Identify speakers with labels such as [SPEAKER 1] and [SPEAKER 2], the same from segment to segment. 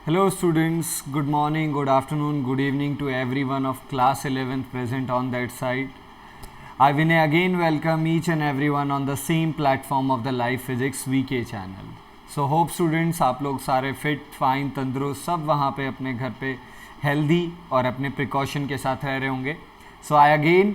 [SPEAKER 1] Hello students, good morning, good afternoon, good evening to everyone of class 11th present on that side. I will again welcome each and everyone on the same platform of the Life Physics VK channel. So hope students आप लोग सारे fit fine तंदुरुस्त सब वहाँ पे अपने घर पे हेल्दी और अपने प्रिकॉशन के साथ रह रहे होंगे. So I again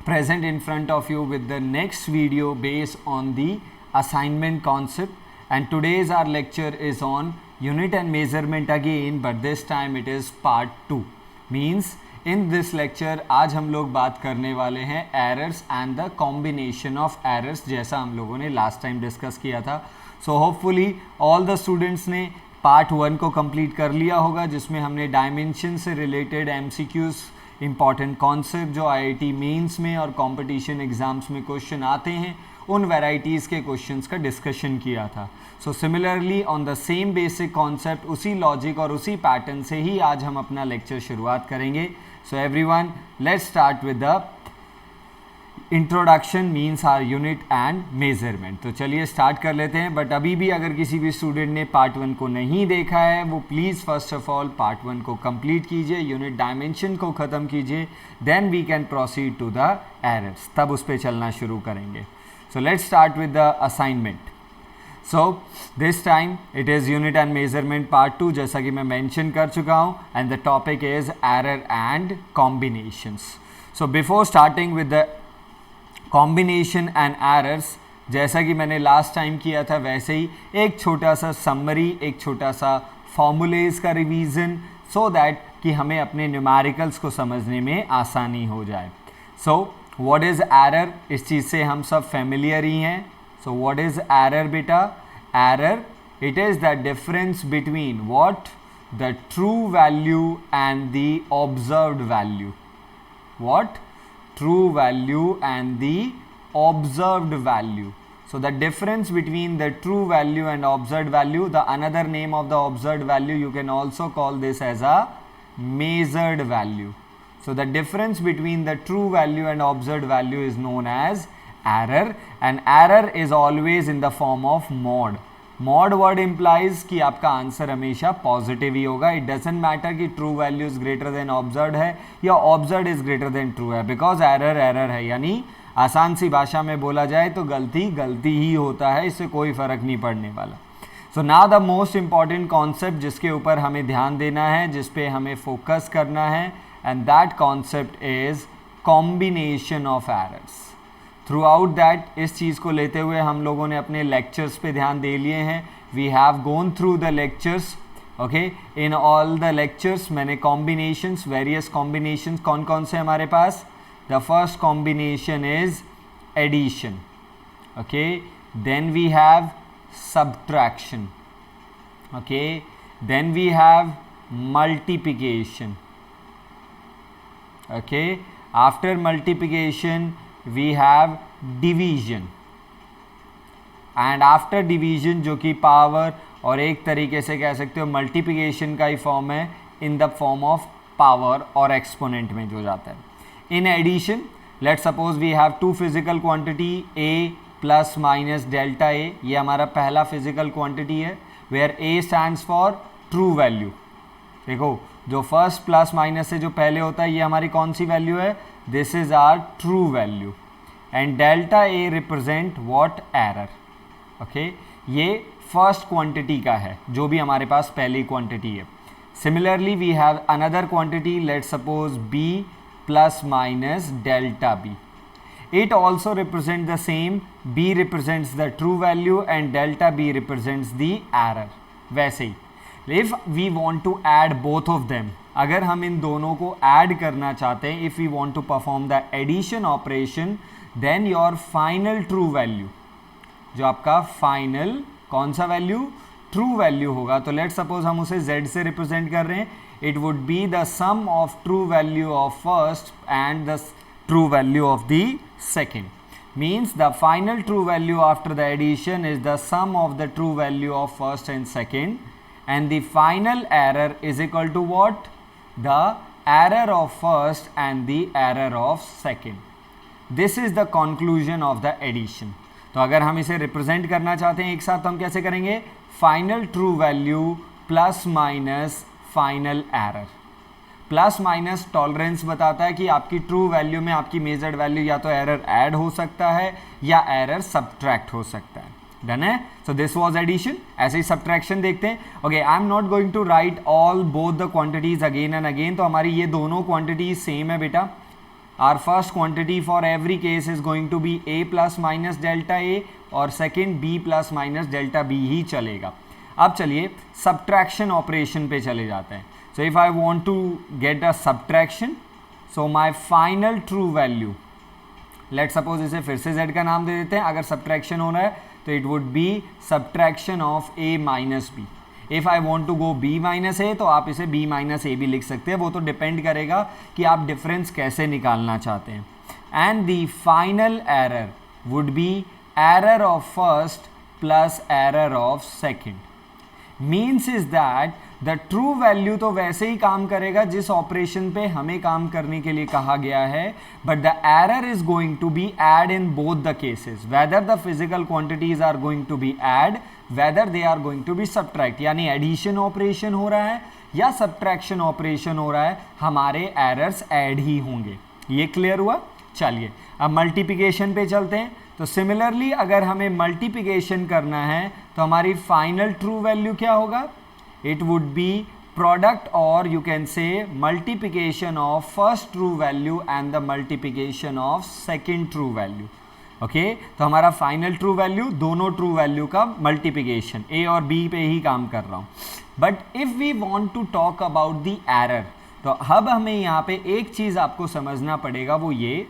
[SPEAKER 1] present in front of you with the next video based on the assignment concept, and today's our lecture is on unit and measurement again, but this time it is part 2. Means in this lecture आज हम लोग बात करने वाले हैं errors and the combination of errors, जैसा हम लोगों ने last time discuss किया था. So hopefully all the students ने पार्ट 1 को कंप्लीट कर लिया होगा, जिसमें हमने डायमेंशन से रिलेटेड MCQs इम्पॉर्टेंट कॉन्सेप्ट जो IIT मेंस में और कंपटीशन एग्जाम्स में क्वेश्चन आते हैं उन वैराइटीज़ के क्वेश्चंस का डिस्कशन किया था. So similarly on the same basic concept, उसी लॉजिक और उसी पैटर्न से ही आज हम अपना लेक्चर शुरुआत करेंगे. So everyone, let's start with the introduction means our unit and measurement. तो चलिए स्टार्ट कर लेते हैं. बट अभी भी अगर किसी भी स्टूडेंट ने पार्ट 1 को नहीं देखा है, वो please first of all part 1 को कंप्लीट कीजिए, यूनिट डायमेंशन को ख़त्म कीजिए, then we can proceed to the errors, तब उस पर चलना शुरू करेंगे. So let's start with the assignment. So this time it is unit and measurement part 2, जैसा कि मैं मेंशन कर चुका हूँ, and the topic is error and combinations. So before starting with the combination and errors, जैसा कि मैंने last time किया था वैसे ही एक छोटा सा समरी, एक छोटा सा फॉर्मूलेज का रिवीजन, सो दैट कि हमें अपने न्यूमेरिकल्स को समझने में आसानी हो जाए. सो व्हाट इज़ एरर, इस चीज़ से हम सब फेमिलियर ही हैं. सो व्हाट इज़ एरर बेटा? Error, it is the difference between what the true value and the observed value. What? True value and the observed value. So the difference between the true value and observed value, the another name of the observed value, you can also call this as a measured value. So the difference between the true value and observed value is known as error, and error is always in the form of mod. Mod word implies कि आपका answer हमेशा positive ही होगा. It doesn't matter कि true value is greater than observe है या observe is greater than true है, because error error है. यानी आसान सी भाषा में बोला जाए तो गलती गलती ही होता है, इससे कोई फर्क नहीं पड़ने वाला. So now the most important concept जिसके ऊपर हमें ध्यान देना है, जिस पे हमें फोकस करना है, and that concept is combination of errors. Through out that, इस चीज़ को लेते हुए हम लोगों ने अपने लेक्चर्स पे ध्यान दे लिए हैं. We have gone through the lectures. Okay, in all the lectures मैंने कॉम्बिनेशंस, वेरियस कॉम्बिनेशंस कौन कौन से हमारे पास. The first combination is addition. Okay, then we have subtraction. Okay, then we have multiplication. Okay, after multiplication we have division, and after division जो कि power और एक तरीके से कह सकते हो मल्टीप्लिकेशन का ही फॉर्म है, in the form of power और एक्सपोनेंट में जो जाता है. In addition, let suppose we have two physical quantity a plus minus delta a. ये हमारा पहला फिजिकल क्वांटिटी है, where a stands for true value. देखो, जो फर्स्ट प्लस माइनस से जो पहले होता है, ये हमारी कौन सी वैल्यू है? This is our true value. And delta A represent what? Error. Okay, ये फर्स्ट क्वांटिटी का है, जो भी हमारे पास पहली क्वांटिटी है. Similarly we have another quantity, let suppose B plus minus delta B. It also represent the same. B represents the true value and delta B represents the error. वैसे ही if we want to add both of them, अगर हम इन दोनों को add करना चाहते हैं, if we want to perform the addition operation, then your final true value, जो आपका फाइनल कौन सा वैल्यू? ट्रू वैल्यू होगा. तो लेट सपोज हम उसे z से रिप्रेजेंट कर रहे हैं. It would be the sum of true value of first and the true value of the second. Means the final true value after the addition is the sum of the true value of first and second, and the final error is equal to what? The error of first and the error of second. This is the conclusion of the addition. तो अगर हम इसे represent करना चाहते हैं एक साथ, तो हम कैसे करेंगे? Final true value plus minus final error. Plus minus tolerance बताता है कि आपकी ट्रू वैल्यू में आपकी मेजर्ड वैल्यू या तो एरर ऐड हो सकता है या एरर सब्ट्रैक्ट हो सकता है। डन है? So this was addition. ऐसे ही सब्ट्रैक्शन देखते हैं। Okay, I am not going to write all both the quantities again and again. तो हमारी ये दोनों क्वांटिटीज सेम है बेटा। Our first quantity for every case is going to be a plus minus delta a और second b plus minus delta b ही चलेगा। अब चलिए सब्ट्रैक्शन ऑपरेशन पे चले जाते हैं। So if I want to get a subtraction, so my final true value, let suppose इसे फिर से z का नाम दे देते हैं। अगर सब्ट्रैक्शन होना है तो it would be subtraction of a minus b। If I want to go b minus a तो आप इसे b माइनस a भी लिख सकते हैं। वो तो डिपेंड करेगा कि आप डिफरेंस कैसे निकालना चाहते हैं। And the final error would be error of first plus error of second. Means is that the true value तो वैसे ही काम करेगा जिस ऑपरेशन पे हमें काम करने के लिए कहा गया है, but the error is going to be add in both the cases, whether the physical quantities are going to be add, whether they are going to be subtract. यानी एडिशन ऑपरेशन हो रहा है या सब्ट्रैक्शन ऑपरेशन हो रहा है, हमारे errors add ही होंगे। ये क्लियर हुआ? चलिए अब मल्टीप्लिकेशन पे चलते हैं। तो सिमिलरली अगर हमें मल्टीप्लिकेशन करना है तो हमारी फाइनल ट्रू वैल्यू क्या होगा? इट वुड बी प्रोडक्ट और you can say multiplication of first true value and the multiplication of second true value. Okay, तो हमारा फाइनल ट्रू वैल्यू दोनों ट्रू वैल्यू का मल्टीप्लिकेशन, ए और बी पे ही काम कर रहा हूँ। But if we want to talk about the error, तो अब हमें यहाँ पे एक चीज़ आपको समझना पड़ेगा, वो ये,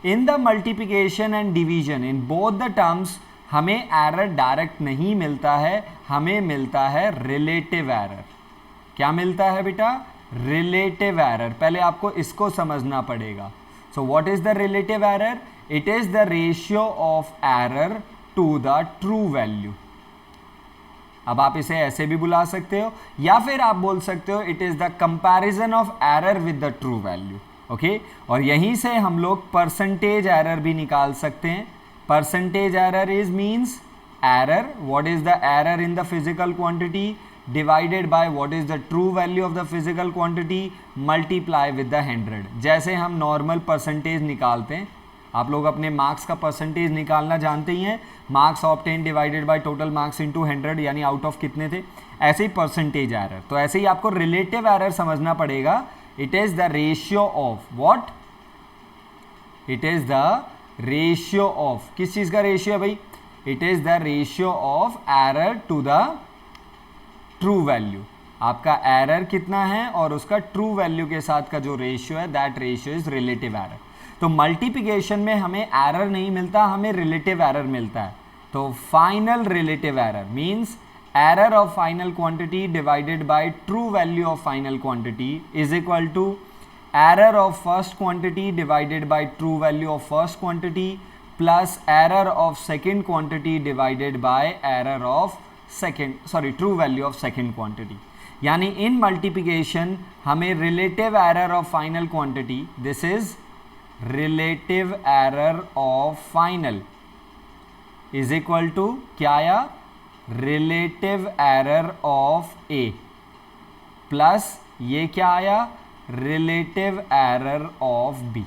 [SPEAKER 1] in the multiplication and division in both the terms हमें एरर डायरेक्ट नहीं मिलता है, हमें मिलता है रिलेटिव एरर। क्या मिलता है बेटा? Relative error. पहले आपको इसको समझना पड़ेगा। So what is the relative error? It is the ratio of error to the true value. अब आप इसे ऐसे भी बुला सकते हो या फिर आप बोल सकते हो it is the comparison of error with the true value. Okay, और यहीं से हम लोग परसेंटेज एरर भी निकाल सकते हैं। Percentage error is means error, what is the error in the physical quantity divided by what is the true value of the physical quantity multiply with the 100। जैसे हम नॉर्मल परसेंटेज निकालते हैं, आप लोग अपने मार्क्स का परसेंटेज निकालना जानते ही हैं, marks obtain divided by total marks into 100, यानी आउट ऑफ कितने थे। ऐसे ही परसेंटेज एरर, तो ऐसे ही आपको रिलेटिव एरर समझना पड़ेगा। It is the ratio of what? It is the ratio of, किस चीज का रेशियो है भाई? It is the ratio of error to the true value. आपका एरर कितना है और उसका ट्रू वैल्यू के साथ का जो रेशियो है, that ratio is relative error. तो मल्टीप्लिकेशन में हमें एरर नहीं मिलता, हमें रिलेटिव एरर मिलता है। तो final relative error means error of final quantity divided by true value of final quantity is equal to error of first quantity divided by true value of first quantity plus error of second quantity divided by error of true value of second quantity। यानी in multiplication हमें relative error of final quantity, this is relative error of final is equal to क्या आया? Relative error of A plus ये क्या आया? Relative error of B.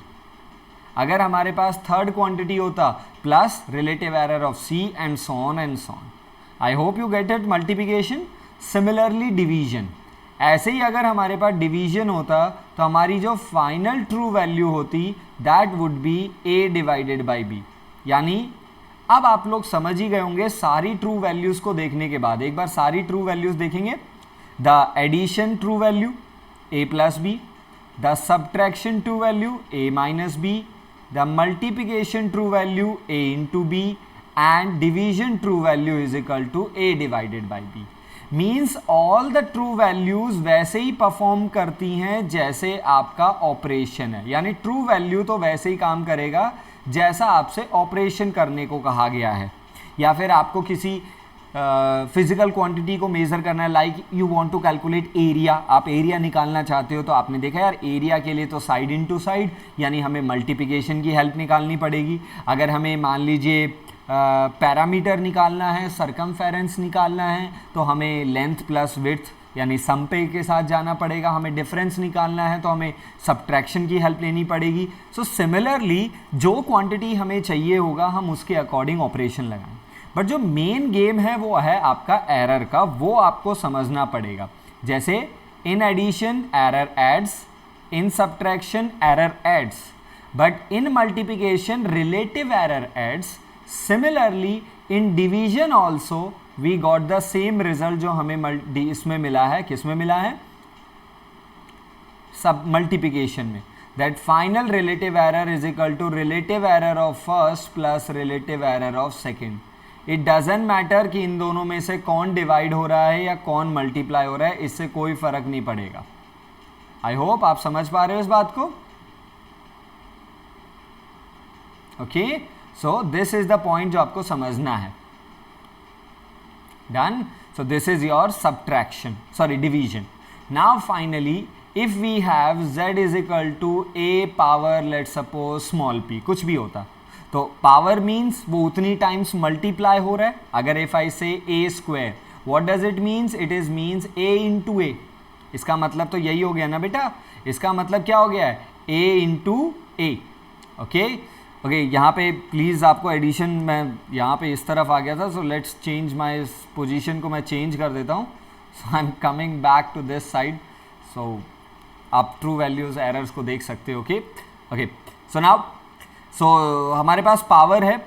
[SPEAKER 1] अगर हमारे पास थर्ड क्वांटिटी होता plus relative error of C and so on and so on. I hope you get it multiplication. Similarly division, ऐसे ही अगर हमारे पास डिवीजन होता तो हमारी जो फाइनल ट्रू वैल्यू होती that would be A divided by B. यानी अब आप लोग समझ ही गए होंगे सारी ट्रू वैल्यूज को देखने के बाद। एक बार सारी ट्रू वैल्यूज देखेंगे। The addition true value a plus B, the subtraction true value a minus B, the multiplication true value a into B and division true value is equal to a divided by B. Means all the true values वैसे ही perform करती हैं जैसे आपका operation है। यानी true value तो वैसे ही काम करेगा जैसा आपसे ऑपरेशन करने को कहा गया है। या फिर आपको किसी फिजिकल क्वांटिटी को मेजर करना है, like you want to calculate area, आप एरिया निकालना चाहते हो, तो आपने देखा यार एरिया के लिए तो साइड इनटू साइड यानी हमें मल्टीप्लिकेशन की हेल्प निकालनी पड़ेगी। अगर हमें मान लीजिए पैरामीटर निकालना है, सरकमफेरेंस निकालना है, तो हमें लेंथ प्लस विड्थ यानी सम पे के साथ जाना पड़ेगा। हमें डिफरेंस निकालना है तो हमें सब्ट्रैक्शन की हेल्प लेनी पड़ेगी। सो सिमिलरली जो क्वांटिटी हमें चाहिए होगा हम उसके अकॉर्डिंग ऑपरेशन लगाएं। बट जो मेन गेम है वो है आपका एरर का, वो आपको समझना पड़ेगा। जैसे in addition error adds, in subtraction error adds, but in multiplication relative error adds. Similarly in division also we got the same result जो हमें इसमें मिला है, किस में मिला है, सब मल्टीप्लिकेशन में, that final relative error is equal to relative error of first plus relative error of second. It doesn't matter कि इन दोनों में से कौन डिवाइड हो रहा है या कौन मल्टीप्लाई हो रहा है, इससे कोई फर्क नहीं पड़ेगा। आई होप आप समझ पा रहे हो इस बात को। Okay, so this is the point जो आपको समझना है। Done. So this is your subtraction, sorry, division. Now finally, if we have z is equal to a power, let's suppose small p, कुछ भी होता, तो power means वो उतनी times multiply हो रहा है। अगर if I say a square, what does it means? It is means a into a। इसका मतलब तो यही हो गया ना बेटा, इसका मतलब क्या हो गया है, a into a। Okay okay, यहाँ पे प्लीज़ आपको एडिशन, मैं यहाँ पे इस तरफ आ गया था, so let's change my position को मैं चेंज कर देता हूँ। So I am coming back to this side, so आप ट्रू वैल्यूज एरर्स को देख सकते हो। ओके ओके, सो नाउ हमारे पास पावर है,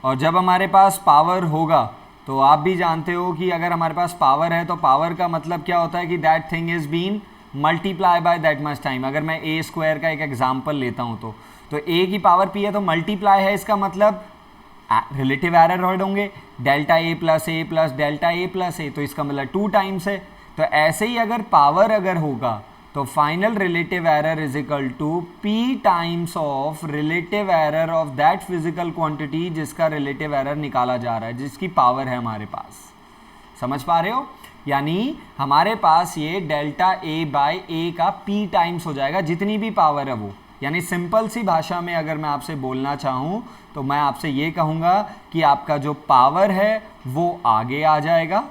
[SPEAKER 1] और जब हमारे पास पावर होगा तो आप भी जानते हो कि अगर हमारे पास पावर है तो पावर का मतलब क्या होता है कि that thing is been multiply by that much time. अगर मैं ए स्क्वायर का एक एग्जाम्पल लेता हूँ तो ए की पावर पी है तो मल्टीप्लाई है, इसका मतलब रिलेटिव एरर ऐड होंगे, delta A plus delta A plus ए, तो इसका मतलब 2 टाइम्स है। तो ऐसे ही अगर पावर अगर होगा तो final relative error is equal to P times of relative error of that physical quantity जिसका रिलेटिव एरर निकाला जा रहा है, जिसकी पावर है हमारे पास। समझ पा रहे हो? यानी हमारे पास ये डेल्टा ए बाय ए का पी टाइम्स हो जाएगा, जितनी भी पावर है वो। यानी सिंपल सी भाषा में अगर मैं आपसे बोलना चाहूँ तो मैं आपसे ये कहूँगा कि आपका जो पावर है वो आगे आ जाएगा,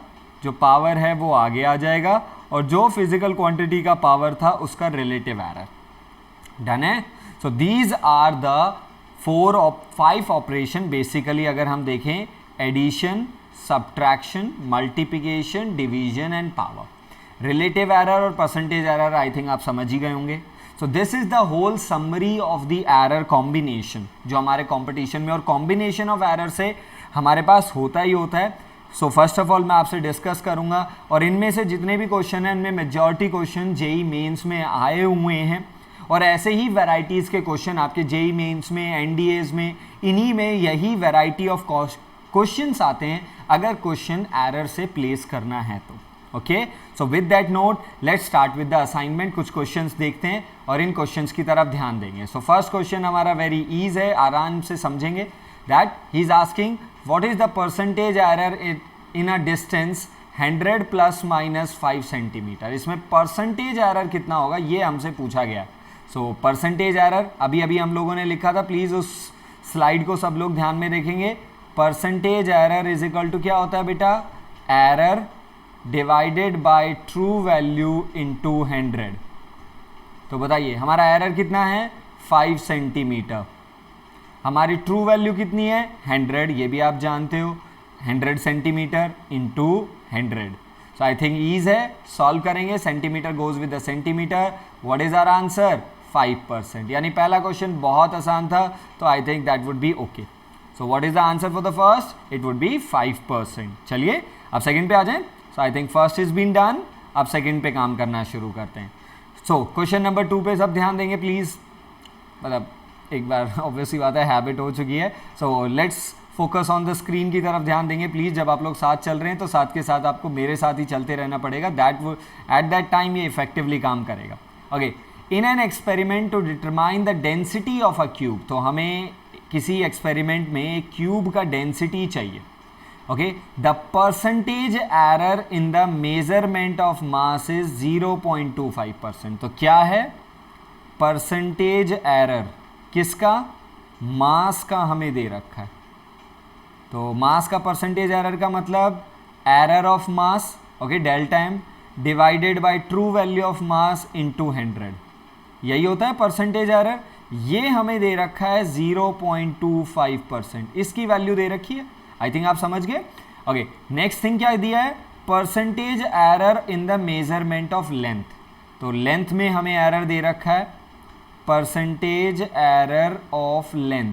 [SPEAKER 1] जो पावर है वो आगे आ जाएगा, और जो फिजिकल क्वांटिटी का पावर था उसका रिलेटिव एरर। डन है? So these are the 5 operation basically. अगर हम देखें, addition, subtraction, multiplication, division and power. Relative error और परसेंटेज एरर आई थिंक आप समझ ही गए होंगे। So this is the whole summary of the error combination जो हमारे कॉम्पिटिशन में, और कॉम्बिनेशन ऑफ एरर से हमारे पास होता ही होता है। सो फर्स्ट ऑफ ऑल मैं आपसे डिस्कस करूंगा, और इनमें से जितने भी क्वेश्चन हैं उनमें मेजॉरिटी क्वेश्चन जेई मेंस में आए हुए हैं, और ऐसे ही वैरायटीज़ के क्वेश्चन आपके जेई मेंस में, एनडीएज में, इन्हीं में यही वैरायटी ऑफ क्वेश्चंस आते हैं अगर क्वेश्चन एरर से प्लेस करना है तो। Okay, so with that note let's start with the assignment. कुछ क्वेश्चंस देखते हैं और इन क्वेश्चंस की तरफ ध्यान देंगे। सो फर्स्ट क्वेश्चन हमारा वेरी ईज है, आराम से समझेंगे। That he is asking what is the percentage error in a distance 100 plus minus 5 centimetre. इसमें परसेंटेज एरर कितना होगा ये हमसे पूछा गया। सो परसेंटेज एरर अभी अभी हम लोगों ने लिखा था, प्लीज़ उस स्लाइड को सब लोग ध्यान में देखेंगे। Percentage error is equal to क्या होता है बेटा, error divided by true value into 100। तो बताइए हमारा एरर कितना है, 5 सेंटीमीटर। हमारी ट्रू वैल्यू कितनी है, 100, ये भी आप जानते हो, 100 centimetre into 100। So I think is है, सॉल्व करेंगे, centimetre goes with the centimetre. What is our answer, 5%। यानी पहला क्वेश्चन बहुत आसान था, तो I think that would be okay. So what is the answer for the first, it would be 5%। चलिए अब सेकंड पे आ जाएं। So I think first is been done, अब सेकंड पे काम करना शुरू करते हैं। सो क्वेश्चन नंबर 2 पे सब ध्यान देंगे प्लीज़, मतलब एक बार ऑब्वियसली बात है, हैबिट हो चुकी है। So let's focus on the screen की तरफ ध्यान देंगे प्लीज़। जब आप लोग साथ चल रहे हैं तो साथ के साथ आपको मेरे साथ ही चलते रहना पड़ेगा, एट दैट टाइम ये इफेक्टिवली काम करेगा। Okay, in an experiment to determine the density of a cube, तो हमें किसी एक्सपेरिमेंट में एक क्यूब का डेंसिटी चाहिए। Okay, the percentage error in the measurement of mass is 0.25%। तो क्या है परसेंटेज एरर, किसका, मास का हमें दे रखा है। तो मास का परसेंटेज एरर का मतलब error of mass, okay, delta M divided by true value of mass into 100, यही होता है परसेंटेज एरर। ये हमें दे रखा है 0.25%, इसकी वैल्यू दे रखी है, आई थिंक आप समझ गए। ओके, नेक्स्ट थिंग क्या दिया है, percentage error in the measurement of length. तो लेंथ में हमें एरर दे रखा है percentage error of length.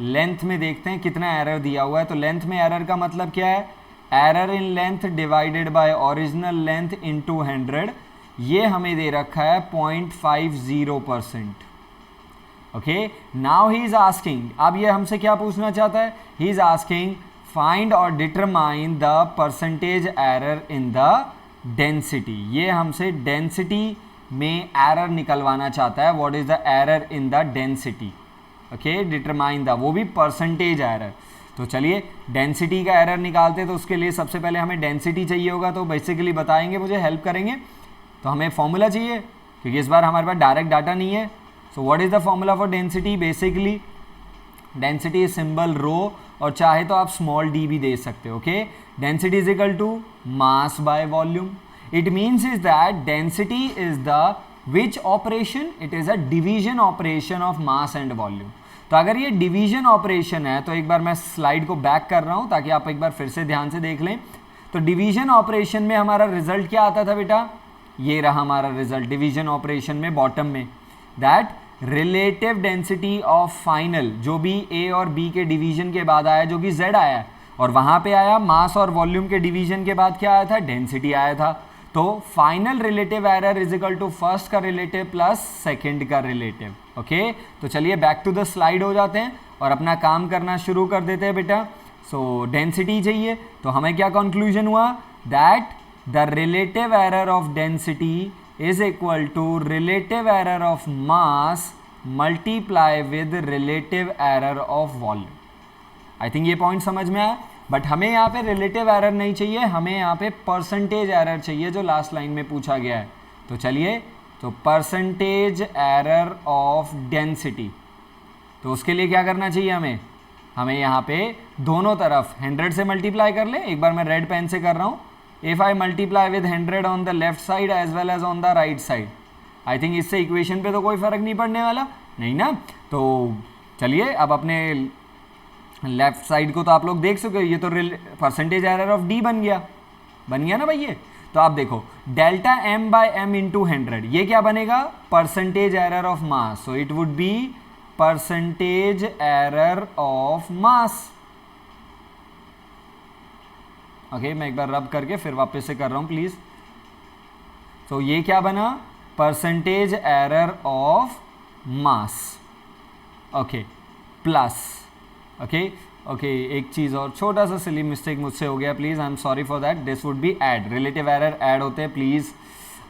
[SPEAKER 1] Length में देखते हैं कितना एरर दिया हुआ है। तो लेंथ में एरर का मतलब क्या है, error in length divided by original length into 100, ये हमें दे रखा है 0.50%। Okay, now he is asking, अब ये हमसे क्या पूछना चाहता है, ही इज आस्किंग फाइंड और determine the percentage error in the density. ये हमसे डेंसिटी में एरर निकलवाना चाहता है, what is the error in the density. Okay, determine the, वो भी परसेंटेज एरर। तो चलिए डेंसिटी का एरर निकालते हैं। तो उसके लिए सबसे पहले हमें डेंसिटी चाहिए होगा, तो बेसिकली बताएंगे, मुझे हेल्प करेंगे। तो हमें फॉर्मूला चाहिए क्योंकि इस बार हमारे पास डायरेक्ट डाटा नहीं है। So what is the formula for density, basically density symbol rho, और चाहे तो आप स्मॉल डी भी दे सकते हो। Okay, density is equal to mass by volume. It means is that density is the which operation, it is a division operation of mass and volume. तो अगर ये डिवीजन ऑपरेशन है, तो एक बार मैं स्लाइड को बैक कर रहा हूं ताकि आप एक बार फिर से ध्यान से देख लें। तो डिवीजन ऑपरेशन में हमारा रिजल्ट क्या आता था बेटा, ये रहा हमारा रिजल्ट डिवीजन ऑपरेशन में, बॉटम में, that relative density of final, जो भी ए और बी के डिवीजन के बाद आया, जो कि z आया, और वहां पे आया मास और वॉल्यूम के डिवीजन के बाद क्या आया था, डेंसिटी आया था। तो final relative error is equal to first का रिलेटिव प्लस सेकंड का रिलेटिव। ओके, तो चलिए बैक टू द स्लाइड हो जाते हैं और अपना काम करना शुरू कर देते हैं बेटा। सो डेंसिटी चाहिए, तो हमें क्या कंक्लूजन हुआ, that the relative error of density is equal to relative error of mass multiply with relative error of volume। I think ये पॉइंट समझ में आया। बट हमें यहाँ पे रिलेटिव एरर नहीं चाहिए, हमें यहाँ पे परसेंटेज एरर चाहिए जो लास्ट लाइन में पूछा गया है। तो चलिए, तो परसेंटेज एरर ऑफ डेंसिटी, तो उसके लिए क्या करना चाहिए हमें यहाँ पे दोनों तरफ 100 से मल्टीप्लाई कर ले। एक बार मैं रेड पेन से कर रहा हूँ। If I multiply with 100 on the left side as well as on the right side, I think इससे इक्वेशन पे तो कोई फर्क नहीं पड़ने वाला, नहीं ना। तो चलिए अब अपने लेफ्ट साइड को तो आप लोग देख सके, ये तो परसेंटेज एरर ऑफ डी बन गया ना भाई ये। तो आप देखो delta M by M into 100, ये क्या बनेगा, percentage error of mass. So it would be percentage error of mass. Okay, मैं एक बार रब करके फिर वापस से कर रहा हूं प्लीज। तो ये क्या बना, percentage error of mass. Okay, plus, okay, एक चीज और, छोटा सा सिली मिस्टेक मुझसे हो गया, please I am sorry for that. This would be add, relative error add होते हैं, please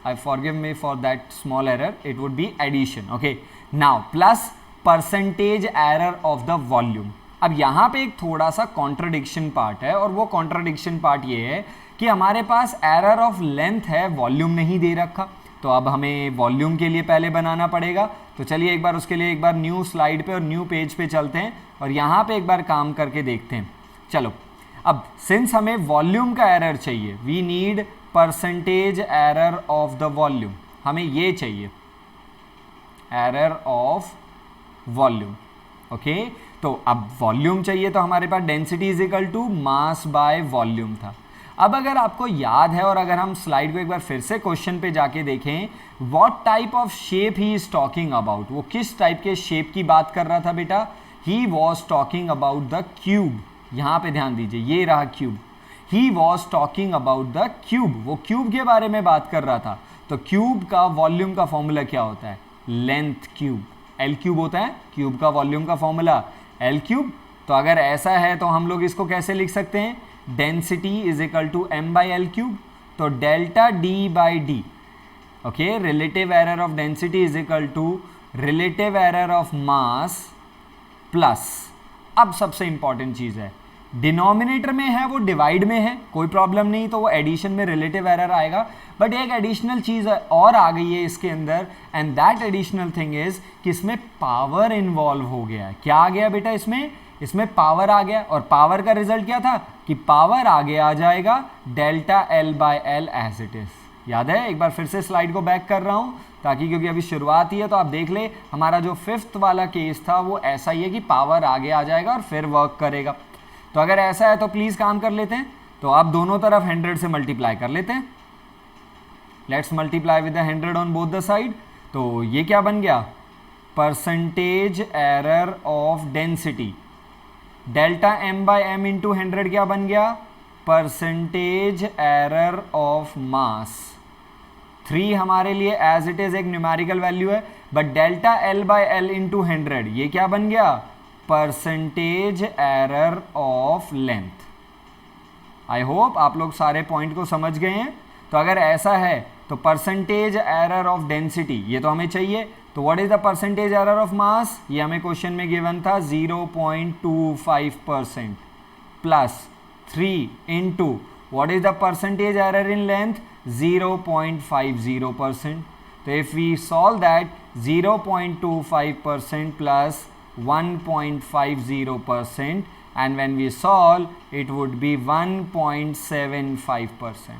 [SPEAKER 1] I forgive me for that small error, it would be addition. Okay, now plus percentage error of the volume. अब यहाँ पे एक थोड़ा सा contradiction part है, और वो कॉन्ट्रडिक्शन पार्ट ये है कि हमारे पास एरर ऑफ लेंथ है, वॉल्यूम नहीं दे रखा। तो अब हमें वॉल्यूम के लिए पहले बनाना पड़ेगा। तो चलिए एक बार उसके लिए एक बार न्यू स्लाइड पे और न्यू पेज पे चलते हैं और यहाँ पे एक बार काम करके देखते हैं। चलो, अब सिंस हमें वॉल्यूम का एरर चाहिए, we need percentage error of the volume, हमें ये चाहिए एरर ऑफ वॉल्यूम। ओके, तो अब वॉल्यूम चाहिए, तो हमारे पास density is equal to mass by volume था। अब अगर आपको याद है और अगर हम स्लाइड को एक बार फिर से क्वेश्चन पे जाके देखें, what type of shape he is talking about, वो किस टाइप के शेप की बात कर रहा था बेटा, he was talking about the cube. यहाँ पे ध्यान दीजिए, ये रहा cube, he was talking about the cube, वो क्यूब के बारे में बात कर रहा था। तो क्यूब का वॉल्यूम का फॉर्मूला क्या होता है, लेंथ क्यूब, एल क्यूब होता है क्यूब का वॉल्यूम का फॉर्मूला एल क्यूब। तो अगर ऐसा है तो हम लोग इसको कैसे लिख सकते हैं, density is equal to M by L cube. तो delta D by D, okay, relative error of density is equal to relative error of mass plus, अब सबसे इंपॉर्टेंट चीज है, डिनोमिनेटर में है वो डिवाइड में है, कोई प्रॉब्लम नहीं, तो वो एडिशन में रिलेटिव एरर आएगा। बट एक एडिशनल चीज और आ गई है इसके अंदर, and that additional thing is कि इसमें पावर इन्वॉल्व हो गया है। क्या आ गया बेटा इसमें, इसमें पावर आ गया और पावर का रिजल्ट क्या था कि पावर आगे आ जाएगा delta L by L as it is. याद है, एक बार फिर से स्लाइड को बैक कर रहा हूं ताकि, क्योंकि अभी शुरुआत ही है तो आप देख ले, हमारा जो फिफ्थ वाला केस था वो ऐसा ही है कि पावर आगे आ जाएगा और फिर वर्क करेगा। तो अगर ऐसा है तो प्लीज काम कर लेते हैं, तो आप दोनों तरफ 100 से मल्टीप्लाई कर लेते हैं। Let's multiply with 100 on both the side. तो ये क्या बन गया, percentage error of density, delta M by M into 100 क्या बन गया, परसेंटेज एरर ऑफ मास। 3 हमारे लिए एज इट इज एक न्यूमेरिकल वैल्यू है, but delta L by L into 100 ये क्या बन गया, percentage error of length. I hope आप लोग सारे पॉइंट को समझ गए हैं। तो अगर ऐसा है तो परसेंटेज एरर ऑफ डेंसिटी ये तो हमें चाहिए, तो what is the percentage error of mass, ये हमें क्वेश्चन में गिवन था 0.25% plus 3 into what is the percentage error in length 0.50%। तो if we solve that 0.25% plus 1.50% and when we solve it would be 1.75%.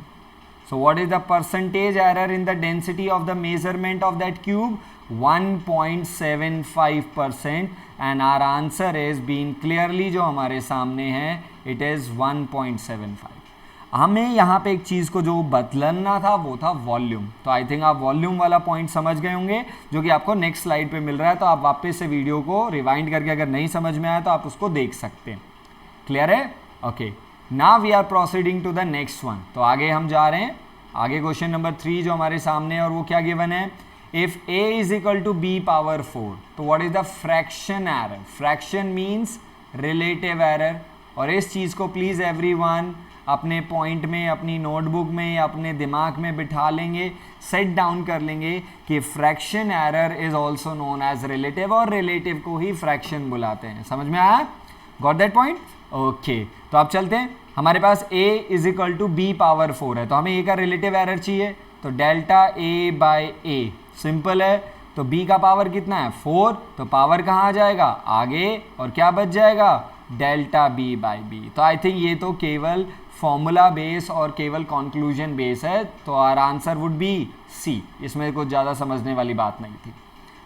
[SPEAKER 1] So what is the percentage error in the density of the measurement of that cube, 1.75%, and our answer is being clearly जो हमारे सामने है it is 1.75। हमें यहाँ पे एक चीज़ को जो बदलना था वो था वॉल्यूम। तो आई थिंक आप वॉल्यूम वाला पॉइंट समझ गए होंगे जो कि आपको नेक्स्ट स्लाइड पे मिल रहा है। तो आप वापस से वीडियो को रिवाइंड करके अगर नहीं समझ में आया तो आप उसको देख सकते हैं। क्लियर है? Okay, now we are proceeding to the next one. तो आगे हम जा रहे हैं, आगे क्वेश्चन नंबर 3 जो हमारे सामने है, और वो क्या गिवन है, if a is equal to b power 4 तो what is the fraction error. Fraction means relative error. और इस चीज़ को प्लीज़ एवरीवन अपने पॉइंट में, अपनी नोटबुक में या अपने दिमाग में बिठा लेंगे, सेट डाउन कर लेंगे कि fraction error is also known as relative, और रिलेटिव को ही फ्रैक्शन बुलाते हैं। समझ में आया? Got that point? ओके, तो आप चलते हैं। हमारे पास a is equal to B power 4 है, तो हमें a का रिलेटिव एरर चाहिए, तो delta a by a simple है। तो b का पावर कितना है 4, तो पावर कहाँ आ जाएगा आगे, और क्या बच जाएगा डेल्टा b बाय b। तो आई थिंक ये तो केवल फॉर्मूला बेस और केवल कंक्लूजन बेस है, तो our answer would be C. इसमें कुछ ज़्यादा समझने वाली बात नहीं थी।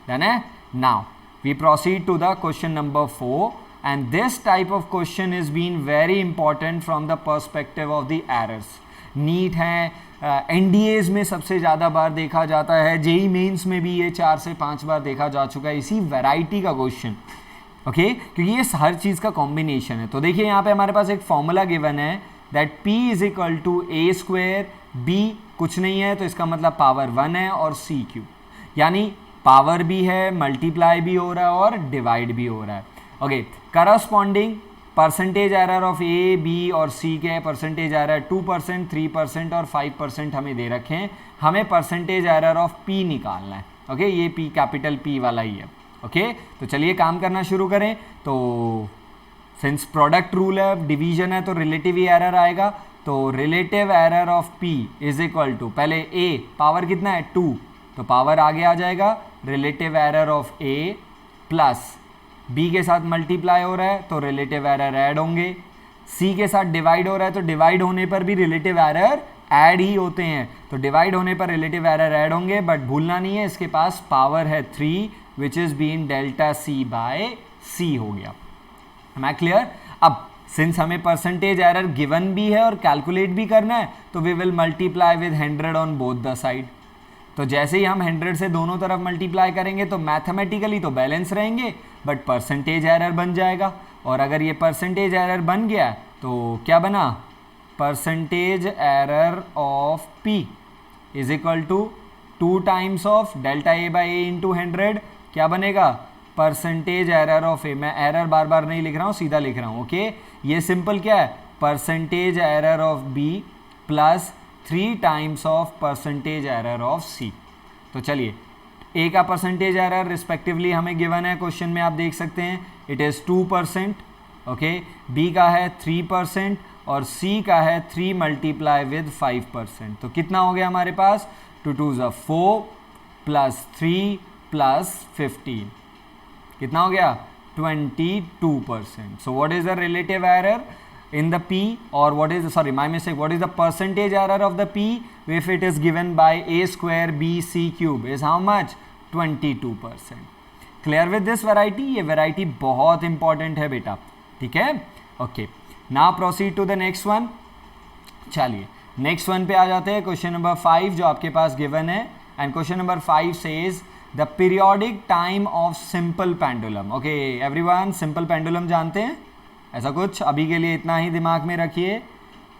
[SPEAKER 1] डन है? Now we proceed to the question number 4, and this type of question is being very important from the perspective of the errors। NEET है, NDAs में सबसे ज़्यादा बार देखा जाता है, जेई मेंस में भी ये 4 से 5 बार देखा जा चुका है, इसी वैरायटी का क्वेश्चन। ओके, क्योंकि ये हर चीज़ का कॉम्बिनेशन है। तो देखिए यहाँ पे हमारे पास एक फॉर्मूला गिवन है that p is equal to a square, b कुछ नहीं है तो इसका मतलब पावर 1 है, और c क्यूब, यानी पावर भी है, मल्टीप्लाई भी हो रहा है और डिवाइड भी हो रहा है। Okay, corresponding percentage error of A, B और सी के परसेंटेज एरर 2%, 3% और 5% हमें दे रखे हैं। हमें परसेंटेज एरर ऑफ पी निकालना है। ओके, ये पी कैपिटल पी वाला ही है। ओके, तो चलिए काम करना शुरू करें। तो सिंस प्रोडक्ट रूल है, डिवीजन है, तो रिलेटिव ही एरर आएगा। तो relative error of P is equal to, पहले ए पावर कितना है 2, तो पावर आगे आ जाएगा, relative error of A plus b के साथ मल्टीप्लाई हो रहा है तो रिलेटिव एरर ऐड होंगे, c के साथ डिवाइड हो रहा है तो डिवाइड होने पर भी रिलेटिव एरर ऐड ही होते हैं, तो डिवाइड होने पर रिलेटिव एरर ऐड होंगे। बट भूलना नहीं है इसके पास पावर है 3 which is been delta c by c हो गया। Am I clear? अब सिंस हमें परसेंटेज एरर गिवन भी है और कैलकुलेट भी करना है, तो we will multiply with 100 on both the side. तो जैसे ही हम 100 से दोनों तरफ मल्टीप्लाई करेंगे तो मैथमेटिकली तो बैलेंस रहेंगे, बट परसेंटेज एरर बन जाएगा। और अगर ये परसेंटेज एरर बन गया तो क्या बना, percentage error of p is equal to 2 times of delta a by a into 100, क्या बनेगा परसेंटेज एरर ऑफ a। मैं एरर बार बार नहीं लिख रहा हूँ, सीधा लिख रहा हूँ। ओके, ये सिंपल क्या है, percentage error of b plus 3 times of percentage error of c। तो चलिए, a का परसेंटेज एरर रिस्पेक्टिवली हमें गिवन है क्वेश्चन में, आप देख सकते हैं इट इज़ 2%। ओके, b का है 3% और c का है 3 मल्टीप्लाई विद 5%। तो कितना हो गया हमारे पास, 2 2 ज़ा 4 प्लस 3 प्लस 15, कितना हो गया 22%. So what is the relative error in the P, or what is, sorry, my mistake, what is the percentage error of the P if it is given by a square b c cube is how much? 22%. Clear with this variety? ये variety बहुत important है बेटा, ठीक है? Okay. Now proceed to the next one. चलिए next one पे आ जाते हैं. क्वेश्चन नंबर 5 जो आपके पास गिवन है, and question number 5 says the periodic time of simple pendulum. Okay everyone, simple pendulum जानते हैं? ऐसा कुछ अभी के लिए इतना ही दिमाग में रखिए.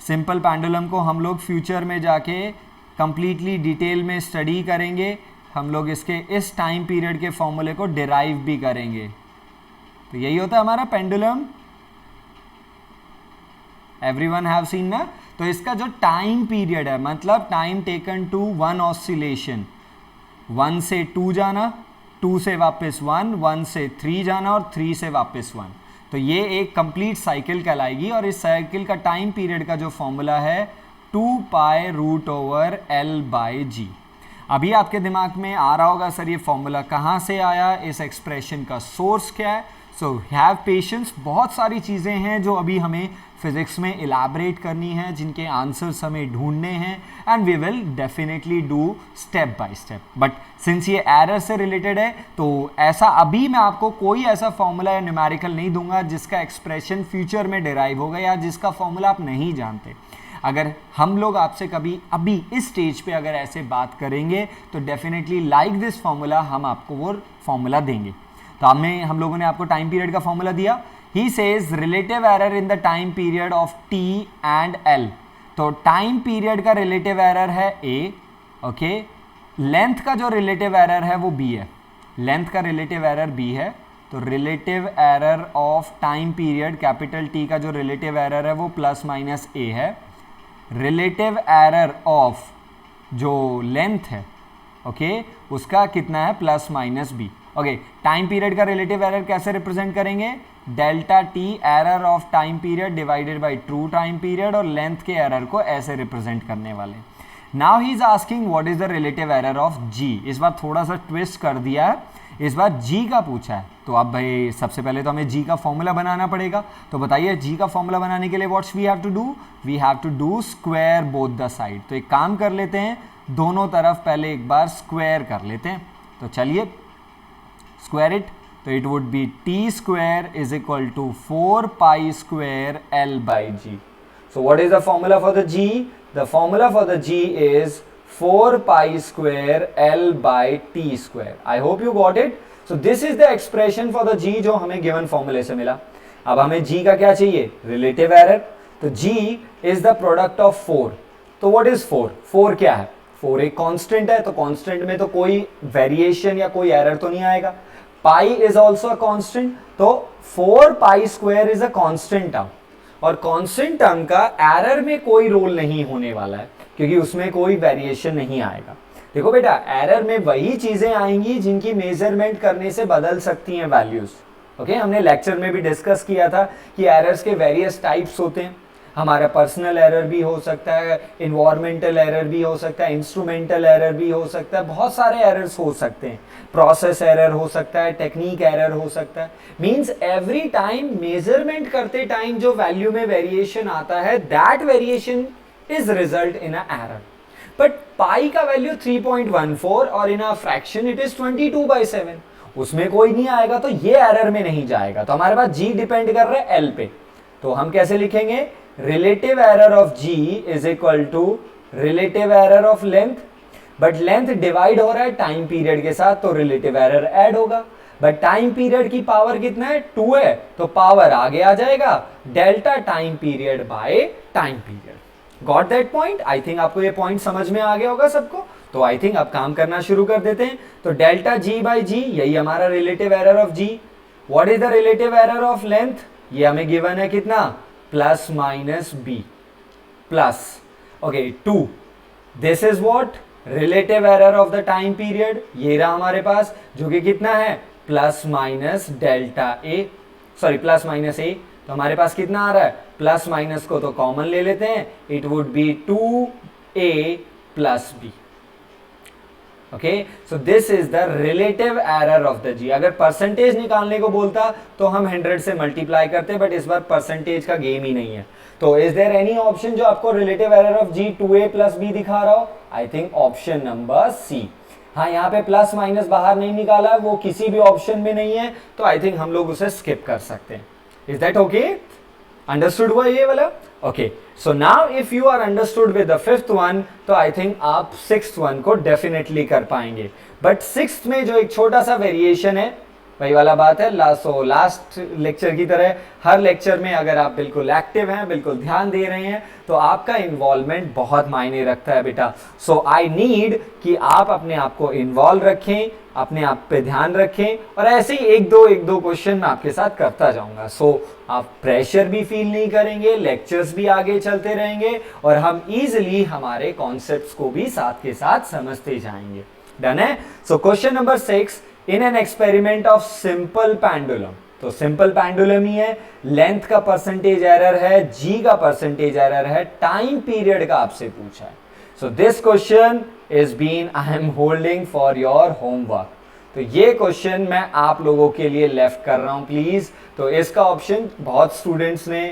[SPEAKER 1] सिंपल पेंडुलम को हम लोग फ्यूचर में जाके कंप्लीटली डिटेल में स्टडी करेंगे. हम लोग इसके इस टाइम पीरियड के फॉर्मूले को डिराइव भी करेंगे. तो यही होता है हमारा पेंडुलम. एवरीवन हैव सीन ना? तो इसका जो टाइम पीरियड है, मतलब time taken to one oscillation, 1 से 2 जाना, 2 से वापस 1, 1 से 3 जाना और 3 से वापस 1. तो ये एक कंप्लीट साइकिल कहलाएगी. और इस साइकिल का टाइम पीरियड का जो फॉर्मूला है 2π√L/g. अभी आपके दिमाग में आ रहा होगा सर ये फॉर्मूला कहाँ से आया, इस एक्सप्रेशन का सोर्स क्या है. So have patience. बहुत सारी चीज़ें हैं जो अभी हमें फिजिक्स में इलाबरेट करनी है, जिनके आंसर्स हमें ढूंढने हैं, and we will definitely do step by step. But since ये एरर से रिलेटेड है तो ऐसा अभी मैं आपको कोई ऐसा फॉर्मूला या न्यूमेरिकल नहीं दूंगा जिसका एक्सप्रेशन फ्यूचर में डिराइव होगा या जिसका फॉर्मूला आप नहीं जानते. अगर हम लोग आपसे कभी अभी इस स्टेज पे अगर ऐसे बात करेंगे तो डेफिनेटली लाइक दिस फॉर्मूला हम आपको वो फॉर्मूला देंगे. तो हम लोगों ने आपको टाइम पीरियड का फॉर्मूला दिया. He says relative error in the time period of T and L. तो टाइम पीरियड का रिलेटिव एरर है ए. ओके, लेंथ का जो रिलेटिव एरर है वो बी है. लेंथ का रिलेटिव एरर बी है. तो relative error of time period capital T का जो रिलेटिव एरर है वो प्लस माइनस ए है. रिलेटिव एरर ऑफ जो लेंथ है ओके उसका कितना है? Plus minus B. Okay, time period का रिलेटिव एरर कैसे रिप्रेजेंट करेंगे? Delta T error of time period divided by true time period, और लेंथ के एरर को ऐसे रिप्रेजेंट करने वाले. Now he is asking what is the relative error of G. इस बार थोड़ा सा ट्विस्ट कर दिया है, इस बार जी का पूछा है. तो अब भाई सबसे पहले तो हमें जी का फॉर्मूला बनाना पड़ेगा. तो बताइए जी का फॉर्मूला बनाने के लिए what's we have to do? We have to do square both the side. तो एक काम कर लेते हैं, दोनों तरफ पहले एक बार स्क्वायर कर लेते हैं. तो चलिए स्क्वायर इट. तो it would be T square is equal to 4π² L/g. So what is the formula for the g? The formula for the g is 4π² L/t². I hope you got it. So this is the expression for the g जो हमें given formula से मिला. अब हमें g का क्या चाहिए? Relative error. तो g is the product of 4. तो what is 4? 4 क्या है? 4 एक constant है, तो constant में तो कोई variation या कोई error तो नहीं आएगा. pi is also a constant. तो 4π² is a constant term. और कांस्टेंट टर्म का एरर में कोई रोल नहीं होने वाला है क्योंकि उसमें कोई वेरिएशन नहीं आएगा. देखो बेटा, एरर में वही चीजें आएंगी जिनकी मेजरमेंट करने से बदल सकती हैं वैल्यूज. ओके, हमने लेक्चर में भी डिस्कस किया था कि एरर्स के वेरियस टाइप्स होते हैं. हमारा पर्सनल एरर भी हो सकता है, इन्वायरमेंटल एरर भी हो सकता है, इंस्ट्रूमेंटल एरर भी हो सकता है, बहुत सारे एरर्स हो सकते हैं. प्रोसेस एरर हो सकता है, टेक्निक एरर हो सकता है. मींस एवरी टाइम मेजरमेंट करते टाइम जो वैल्यू में वेरिएशन आता है that variation is result in a error. But पाई का वैल्यू 3.14 और इन अ फ्रैक्शन इट इज 22/7. उसमें कोई नहीं आएगा तो ये एरर में नहीं जाएगा. तो हमारे पास जी डिपेंड कर रहा है एल पे. तो हम कैसे लिखेंगे? Relative error of G is equal to relative error of length. But length divide हो रहा है टाइम पीरियड के साथ तो रिलेटिव एरर ऐड होगा. बट टाइम पीरियड की पावर कितना है? 2 है, तो पावर आगे आ जाएगा delta time period by time period. Got that point? I think आपको ये पॉइंट समझ में आ गया होगा सबको. तो आई थिंक अब काम करना शुरू कर देते हैं. तो डेल्टा जी बाई जी यही हमारा relative error of G. What is the relative error of length? ये हमें गिवन है कितना? Plus minus B plus okay 2. This is what? Relative error of the time period. ये रहा हमारे पास जो कि कितना है? Plus minus delta A, sorry plus minus A. तो हमारे पास कितना आ रहा है? प्लस माइनस को तो कॉमन ले लेते हैं. It would be 2a plus B. Okay, so this is the relative error of the G. अगर परसेंटेज निकालने को बोलता तो हम 100 से मल्टीप्लाई करते, बट इस बार परसेंटेज का गेम ही नहीं है। तो इज देयर एनी ऑप्शन जो आपको relative error of G 2a plus B दिखा रहा हो? I think option number C. हाँ, यहाँ पे प्लस माइनस बाहर नहीं निकाला, वो किसी भी ऑप्शन में नहीं है, तो आई थिंक हम लोग उसे स्किप कर सकते हैं। Is that okay? अंडरस्टूड हुआ ये वाला? Okay, so now if you are understood with the fifth one, तो आई थिंक आप सिक्स्थ वन को डेफिनेटली कर पाएंगे। बट सिक्स्थ में जो एक छोटा सा वेरिएशन है, वही वाला बात है, लास्ट लेक्चर की तरह हर लेक्चर में अगर आप बिल्कुल एक्टिव हैं, बिल्कुल ध्यान दे रहे हैं, तो आपका इन्वॉल्वमेंट बहुत मायने रखता है बेटा। सो आई नीड कि आप अपने आप को इन्वॉल्व रखें, अपने आप पे ध्यान रखें, और ऐसे ही एक दो क्वेश्चन मैं आपके साथ करता जाऊंगा। सो आप प्रेशर भी फील नहीं करेंगे, लेक्चर्स भी आगे चलते रहेंगे, और हम इजिली हमारे कॉन्सेप्ट्स को भी साथ के साथ समझते जाएंगे। डन है? So question number 6, in an experiment of simple pendulum, तो सिंपल पेंडुलम ही है, लेंथ का परसेंटेज एरर है, जी का परसेंटेज एरर है, टाइम पीरियड का आपसे पूछा है। So this question is been I am holding for your homework. तो ये क्वेश्चन मैं आप लोगों के लिए लेफ्ट कर रहा हूं प्लीज। तो इसका ऑप्शन बहुत स्टूडेंट्स ने,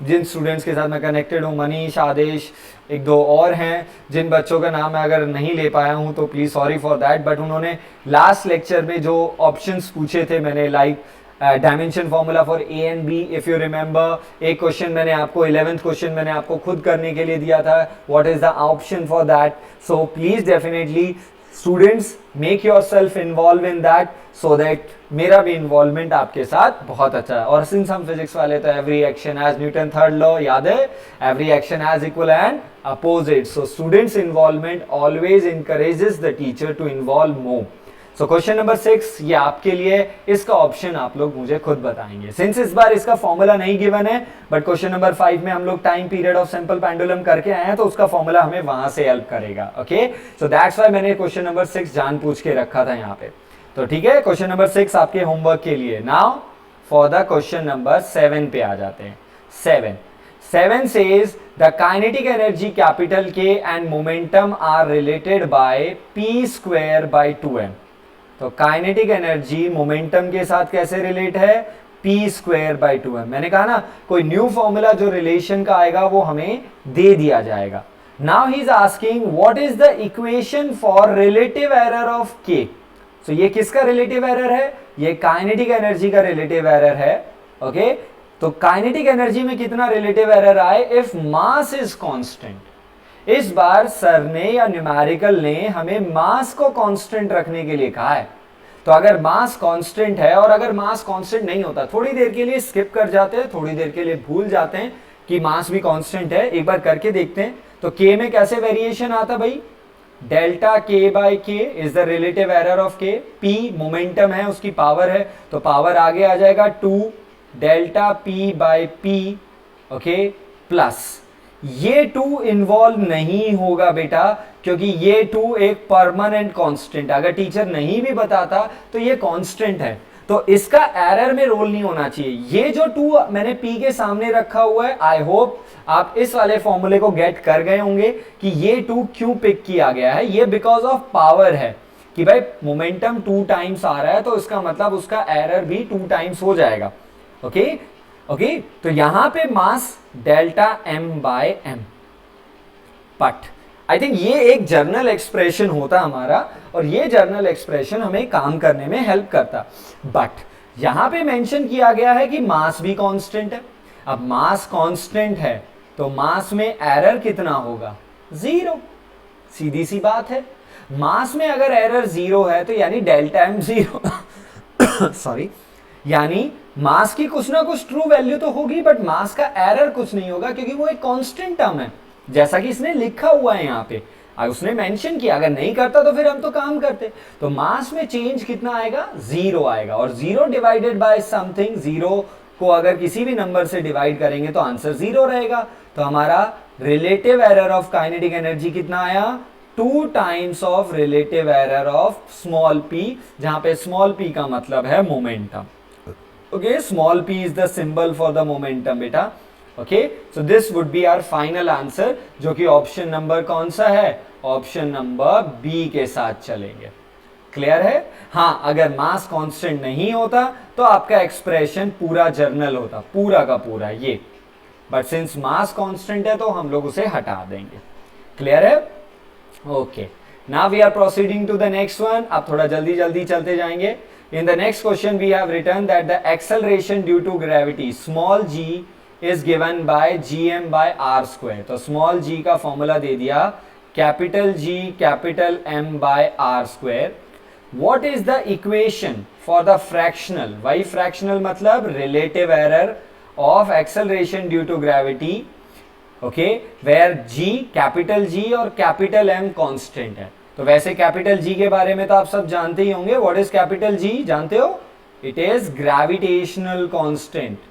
[SPEAKER 1] जिन स्टूडेंट्स के साथ मैं कनेक्टेड हूँ, मनीष, आदेश, एक दो और हैं जिन बच्चों का नाम मैं अगर नहीं ले पाया हूँ तो please sorry for that, but उन्होंने लास्ट लेक्चर में जो ऑप्शंस पूछे थे मैंने, like dimension formula for A and B, if you remember, एक क्वेश्चन मैंने आपको 11th क्वेश्चन मैंने आपको खुद करने के लिए दिया था, what is the option for that. So please definitely students make yourself involve in that, so that मेरा भी इन्वॉल्वमेंट आपके साथ बहुत अच्छा है। और सिंस हम फिजिक्स वाले, तो every action has Newton third law याद है, every action has equal and opposite. So students involvement always encourages the teacher to involve more. So question number 6 ये आपके लिए, इसका ऑप्शन आप लोग मुझे खुद बताएंगे। सिंस इस बार इसका फॉर्मूला नहीं गिवन है, बट क्वेश्चन नंबर 5 में हम लोग time period of simple pendulum करके आए हैं, तो उसका फॉर्मूला हमें वहां से हेल्प करेगा। ओके, सो दैट्स व्हाई मैंने क्वेश्चन नंबर 6 जान पूछ के रखा था यहाँ पे। तो ठीक है, क्वेश्चन नंबर 6 आपके होमवर्क के लिए। Now for the question number 7 पे आ जाते हैं। 7 says the kinetic energy capital K and momentum are related by p square by 2m। तो काइनेटिक एनर्जी मोमेंटम के साथ कैसे रिलेट है? p square by 2m। मैंने कहा ना, कोई न्यू फॉर्मूला जो रिलेशन का आएगा वो हमें दे दिया जाएगा। Now he is asking what is the equation for relative error of k। सो ये किसका रिलेटिव एरर है? ये काइनेटिक एनर्जी का रिलेटिव एरर है। ओके, तो काइनेटिक एनर्जी में कितना रिलेटिव एरर आए इफ मास इज कांस्टेंट। इस बार सर ने या न्यूमेरिकल ने हमें मास को कांस्टेंट रखने के लिए कहा है। तो अगर मास कांस्टेंट है, और अगर मास कांस्टेंट नहीं होता, थोड़ी देर के लिए स्किप कर जाते हैं, थोड़ी देर के लिए भूल जाते हैं कि मास भी कांस्टेंट है, एक बार करके देखते हैं। तो के में कैसे वेरिएशन आता भाई? डेल्टा के बाई के is the relative error of के। पी मोमेंटम है, उसकी पावर है, तो पावर आगे आ जाएगा 2 delta P by P. Okay, plus ये 2 इन्वॉल्व नहीं होगा बेटा, क्योंकि ये 2 एक परमानेंट कांस्टेंट, अगर टीचर नहीं भी बताता तो ये कांस्टेंट है, तो इसका एरर में रोल नहीं होना चाहिए। ये जो 2 मैंने पी के सामने रखा हुआ है, आई होप आप इस वाले फॉर्मूले को गेट कर गए होंगे कि ये 2 क्यों पिक किया गया है। ये बिकॉज ऑफ पावर है कि भाई मोमेंटम 2 टाइम्स आ रहा है, तो इसका मतलब उसका एरर भी 2 टाइम्स हो जाएगा। ओके, तो यहां पे mass delta m by m। But I think ये एक जर्नल एक्सप्रेशन होता हमारा, और ये जर्नल एक्सप्रेशन हमें काम करने में हेल्प करता। बट यहां पे मेंशन किया गया है कि मास भी कांस्टेंट है। अब मास कांस्टेंट है तो मास में एरर कितना होगा? 0। सीधी सी बात है, मास में अगर एरर 0 है तो यानी डेल्टा m 0 सॉरी, यानी मास की कुछ ना कुछ ट्रू वैल्यू तो होगी, बट मास का एरर कुछ नहीं होगा, क्योंकि वो एक कांस्टेंट टर्म है, जैसा कि इसने लिखा हुआ है यहाँ पे, उसने मेंशन किया। अगर नहीं करता तो फिर हम तो काम करते। तो मास में चेंज कितना आएगा? 0 आएगा, और 0 डिवाइडेड बाय समथिंग, 0 को अगर किसी भी नंबर से डिवाइड करेंगे तो आंसर 0 रहेगा। तो हमारा relative error of kinetic energy कितना आया? 2 times of relative error of small p, जहां पे स्मॉल p का मतलब है momentum. Okay, small p is the symbol for the momentum बेटा। Okay, so this would be our final answer, जो कि ऑप्शन नंबर कौन सा है? ऑप्शन नंबर बी के साथ चलेंगे। क्लियर है? हाँ, अगर मास कांस्टेंट नहीं होता तो आपका एक्सप्रेशन पूरा जर्नल होता, पूरा का पूरा ये, बट सिंस मास कांस्टेंट है तो हम लोग उसे हटा देंगे। क्लियर है? Okay, now we are proceeding to the next one. अब थोड़ा जल्दी जल्दी चलते जाएंगे। In the next question we have written that the acceleration due to gravity small g is given by gm by r square. तो small g का formula दे दिया capital G capital M by r square. What is the equation for the fractional? Why fractional मतलब relative error of acceleration due to gravity, okay, where G capital G और capital M constant है। तो वैसे capital G के बारे में तो आप सब जानते ही होंगे। What is capital G? जानते हो? It is gravitational constant।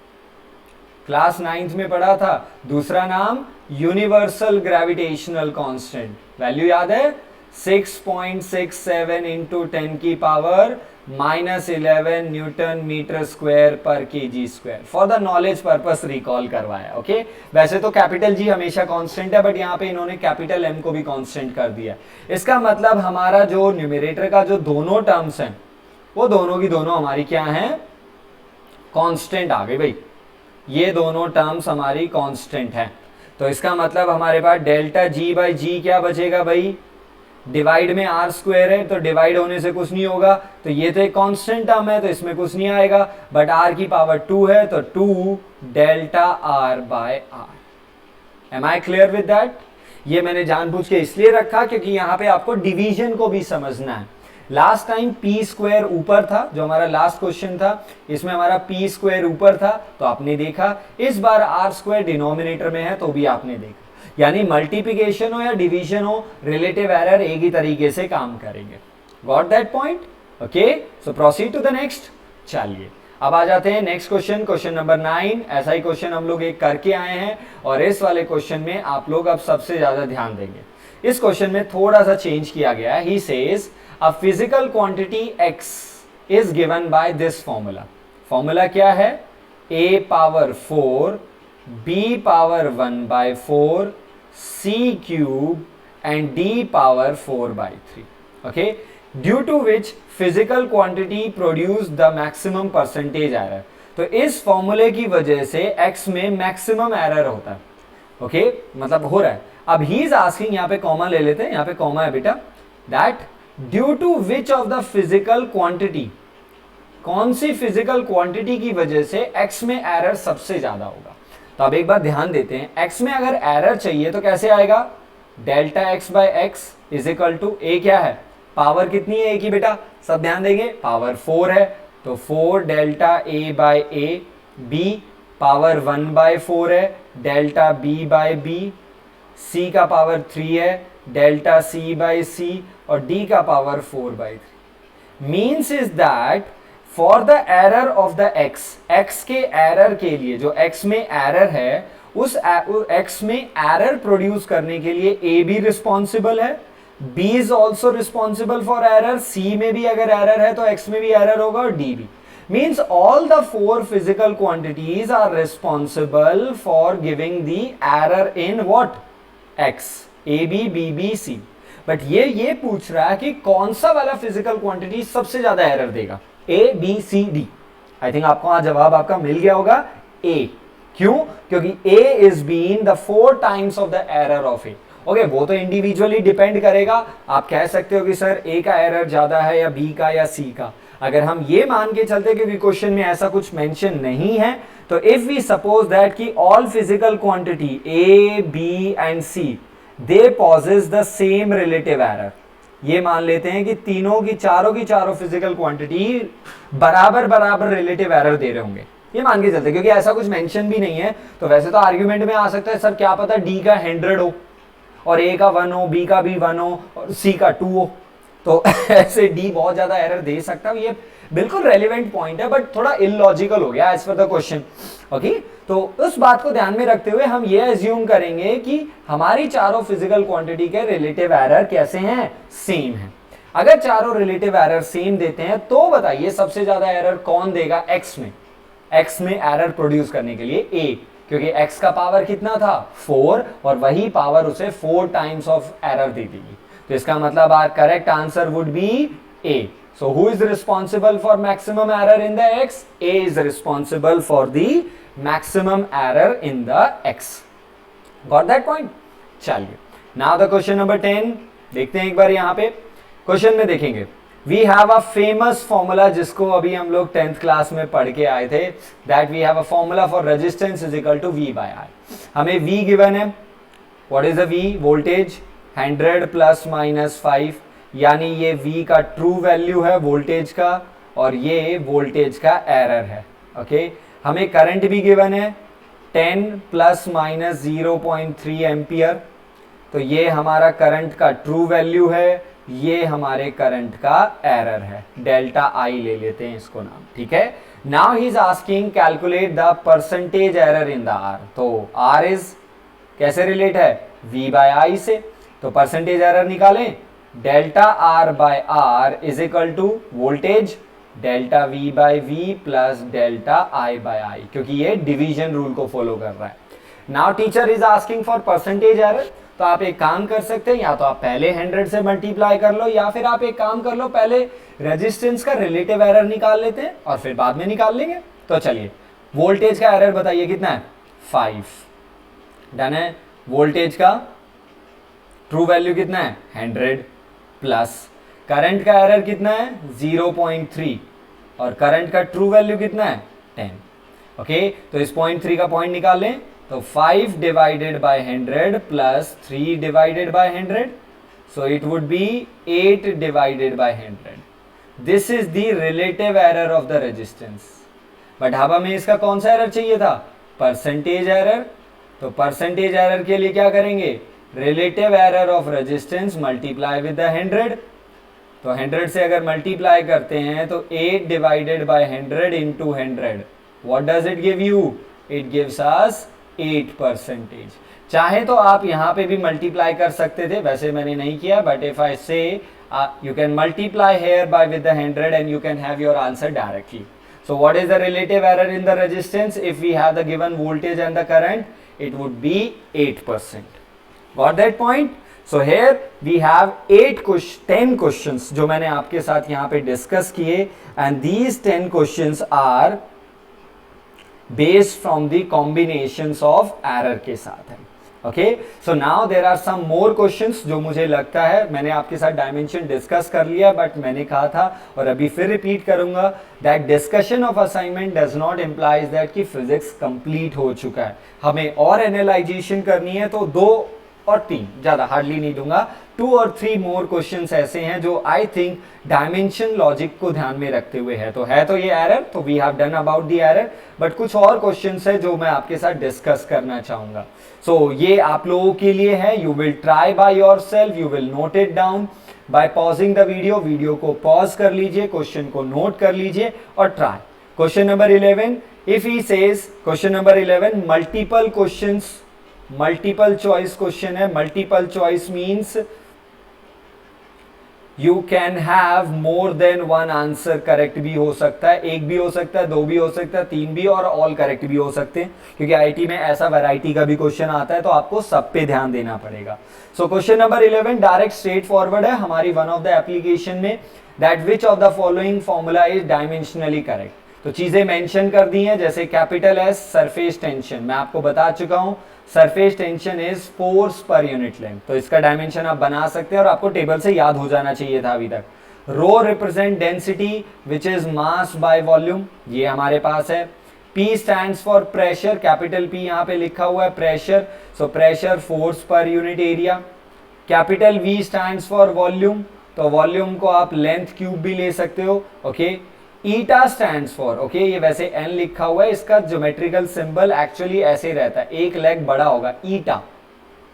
[SPEAKER 1] Class 9th में पढ़ा था। दूसरा नाम यूनिवर्सल ग्रेविटेशनल कांस्टेंट, वैल्यू याद है 6.67 इंटू 10 की पावर -11 न्यूटन मीटर स्क्वायर पर KG square. For the knowledge purpose recall करवाया। ओके, वैसे तो कैपिटल जी हमेशा कांस्टेंट है, बट यहाँ पे इन्होंने कैपिटल एम को भी कांस्टेंट कर दिया। इसका मतलब हमारा जो न्यूमरेटर का जो दोनों टर्म्स हैं वो दोनों की दोनों हमारी क्या हैं? कांस्टेंट आ गई भाई। ये दोनों टर्म्स हमारी कांस्टेंट है। तो इसका मतलब हमारे पास डेल्टा जी बाई जी क्या बचेगा भाई? डिवाइड में आर स्क्वायर है, तो डिवाइड होने से कुछ नहीं होगा, तो ये तो एक कांस्टेंट टर्म है तो इसमें कुछ नहीं आएगा। बट आर की पावर 2 है तो 2 delta R by R. Am I clear with that? ये मैंने जानबूझ के इसलिए रखा क्योंकि यहाँ पे आपको डिवीजन को भी समझना है। लास्ट टाइम पी स्क्वायर ऊपर था, जो हमारा लास्ट क्वेश्चन था, इसमें हमारा पी स्क्वायर ऊपर था तो आपने देखा। इस बार आर स्क्वायर डिनोमिनेटर में है तो भी आपने देखा। यानी मल्टीप्लिकेशन हो या डिवीजन हो, रिलेटिव एरर एक ही तरीके से काम करेंगे। Got that point? Okay, so proceed to the next. चलिए अब आ जाते हैं नेक्स्ट क्वेश्चन, क्वेश्चन नंबर 9। ऐसा ही क्वेश्चन हम लोग एक करके आए हैं और इस वाले क्वेश्चन में आप लोग अब सबसे ज्यादा ध्यान देंगे। इस क्वेश्चन में थोड़ा सा चेंज किया गया है। He says a physical quantity x is given by this formula. Formula क्या है? a power 4 b power 1/4 c cube and d power 4/3। Okay, due to which physical quantity produce the maximum percentage error. तो इस फॉर्मूले की वजह से x में maximum error होता है। ओके, मतलब हो रहा है। अब ही इज आस्किंग, यहाँ पे कॉमा ले लेते हैं, यहाँ पे कॉमा है बेटा, that due to which of the physical quantity, कौन सी फिजिकल क्वांटिटी की वजह से x में एरर सबसे ज्यादा होगा। तो अब एक बार ध्यान देते हैं, x में अगर एरर चाहिए तो कैसे आएगा? Delta x by X is equal to a क्या है? पावर कितनी है a की बेटा? सब ध्यान देंगे, पावर 4 है तो 4 delta a by a, b power 1/4 है delta b by b, c का पावर 3 है डेल्टा c बाय c और d का power 4/3। Means is that for the error of the x के एरर के लिए, जो x में एरर है उस x में एरर प्रोड्यूस करने के लिए a भी रिस्पॉन्सिबल है, b is also responsible for error, c में भी अगर एरर है तो x में भी एरर होगा और d भी। Means all the 4 physical quantities are responsible for giving the error in what? X, A, B, B, B, C. But ये पूछ रहा है कि कौन सा वाला फिजिकल क्वांटिटी सबसे ज्यादा एरर देगा? A, B, C, D. I think आपको आज जवाब आपका मिल गया होगा A। क्यों? क्योंकि A is being the 4 times of the error of A. Okay, वो तो इंडिविजुअली डिपेंड करेगा। आप कह सकते हो कि सर A का एरर ज्यादा है या B का या C का। अगर हम ये मान के चलते क्योंकि क्वेश्चन में ऐसा कुछ मेंशन नहीं है, तो इफ वी सपोज दैट कि all physical quantity A, B and C they possess the same relative error, ये मान लेते हैं कि तीनों की चारों फिजिकल क्वांटिटी बराबर बराबर रिलेटिव एरर दे रहे होंगे, ये मान के चलते क्योंकि ऐसा कुछ मेंशन भी नहीं है। तो वैसे तो आर्ग्यूमेंट में आ सकता है सर क्या पता D का 100 हो और A का 1 हो, B का भी 1 हो और C का 2 हो, तो ऐसे D बहुत ज्यादा एरर दे सकता है। ये बिल्कुल रेलिवेंट पॉइंट है बट थोड़ा इलॉजिकल हो गया as per the question. Okay, तो उस बात को ध्यान में रखते हुए हम ये एज्यूम करेंगे कि हमारी चारों फिजिकल क्वांटिटी के रिलेटिव एरर कैसे हैं? सेम है। अगर चारों रिलेटिव एरर सेम देते हैं तो बताइए सबसे ज्यादा एरर कौन देगा? X में एरर प्रोड्यूस करने के लिए A। क्योंकि x का पावर कितना था 4 और वही पावर उसे 4 टाइम्स ऑफ एरर दे देगी। तो इसका मतलब our correct answer would be A. So who is responsible for maximum error in the x? A is responsible for the maximum error in the x. Got that point? चलिए, now the question number 10 देखते हैं एक बार यहाँ पे question में देखेंगे। We have a famous formula जिसको अभी हम लोग 10th क्लास में पढ़ के आए थे, that we have a formula for resistance is equal to V by I। हमें V गिवन है, what is a V? Voltage 100 plus minus 5, यानी ये V का ट्रू वैल्यू है वोल्टेज का और ये वोल्टेज का एरर है। ओके, हमें करंट भी गिवन है 10 प्लस माइनस 0.3 एम्पियर, तो ये हमारा करंट का ट्रू वैल्यू है, ये हमारे करंट का एरर है, डेल्टा आई ले लेते हैं इसको नाम, ठीक है। Now he is asking calculate the percentage error in the R. तो आर इज कैसे रिलेट है? V बाय आई से, तो परसेंटेज एरर निकालें, delta R by R is equal to voltage delta V by V plus delta I by I, क्योंकि ये division rule को follow कर रहा है। Now teacher is asking for percentage error, तो आप एक काम कर सकते हैं, या तो आप पहले 100 से मल्टीप्लाई कर लो या फिर आप एक काम कर लो, पहले रेजिस्टेंस का रिलेटिव एरर निकाल लेते हैं और फिर बाद में निकाल लेंगे। तो चलिए, वोल्टेज का एरर बताइए कितना है? 5। डन है। वोल्टेज का ट्रू वैल्यू कितना है? 100 प्लस करंट का एरर कितना है? 0.3 और करंट का ट्रू वैल्यू कितना है? 10। ओके, तो इस 0.3 का पॉइंट निकाल लें, तो 5 divided by 100 plus 3 divided by 100, so it would be 8 divided by 100। This is the relative error of the resistance. But अब हमें इसका कौन सा एरर चाहिए था? Percentage error. तो परसेंटेज एरर के लिए क्या करेंगे? Relative error of resistance multiply with the 100। तो 100 से अगर मल्टीप्लाई करते हैं तो 8 divided by 100 into 100, what does it give you? It gives us 8%। चाहे तो आप यहां पे भी मल्टीप्लाई कर सकते थे, वैसे मैंने नहीं किया, but if I say you can multiply here by with the 100 and you can have your answer directly. So what is the relative error in the resistance if we have the given voltage and the current? It would be 8%। Got that point? So here we have 10 questions जो मैंने आपके साथ यहां पे discuss किए, and these 10 questions are based from the combinations of error के साथ है। Okay, so now there are some more questions जो मुझे लगता है मैंने आपके साथ डायमेंशन डिस्कस कर लिया, बट मैंने कहा था और अभी फिर रिपीट करूंगा that discussion of assignment does not implies that कि फिजिक्स कंप्लीट हो चुका है। हमें और एनालाइजेशन करनी है, तो 2 और 3, ज्यादा हार्डली नहीं दूंगा, 2 और 3 मोर क्वेश्चंस ऐसे हैं जो आई थिंक डायमेंशन लॉजिक को ध्यान में रखते हुए है। तो ये एरर, तो we have done about the error, but कुछ और क्वेश्चंस है जो मैं आपके साथ डिस्कस करना चाहूंगा। सो ये आप लोगों के लिए है, you will try by yourself, you will note it down by pausing the video को पॉज कर लीजिए, क्वेश्चन को नोट कर लीजिए और try. Question number 11, if he says, question number 11 multiple questions, multiple choice question है। Multiple choice means you can have more than one answer, correct भी हो सकता है, एक भी हो सकता है, 2 भी हो सकता है, 3 भी, और ऑल करेक्ट भी हो सकते हैं, क्योंकि आईटी में ऐसा वैरायटी का भी क्वेश्चन आता है, तो आपको सब पे ध्यान देना पड़ेगा। सो question number 11 direct straight forward है हमारी वन ऑफ द एप्लीकेशन में, that which of the following formula is dimensionally correct. तो चीजें मेंशन कर दी हैं, जैसे कैपिटल एस सरफेस टेंशन, मैं आपको बता चुका हूं surface tension is force per unit length, तो इसका डायमेंशन आप बना सकते हैं और आपको टेबल से याद हो जाना चाहिए था अभी तक। Rho represent density which is mass by volume, ये हमारे पास है। P stands for pressure, capital P यहाँ पे लिखा हुआ है pressure, so pressure force per unit area. Capital V stands for volume, तो वॉल्यूम को आप लेंथ क्यूब भी ले सकते हो। Okay, eta stands for, okay ये वैसे एन लिखा हुआ है, इसका ज्योमेट्रिकल सिंबल एक्चुअली ऐसे रहता है, एक लेग बड़ा होगा, ईटा,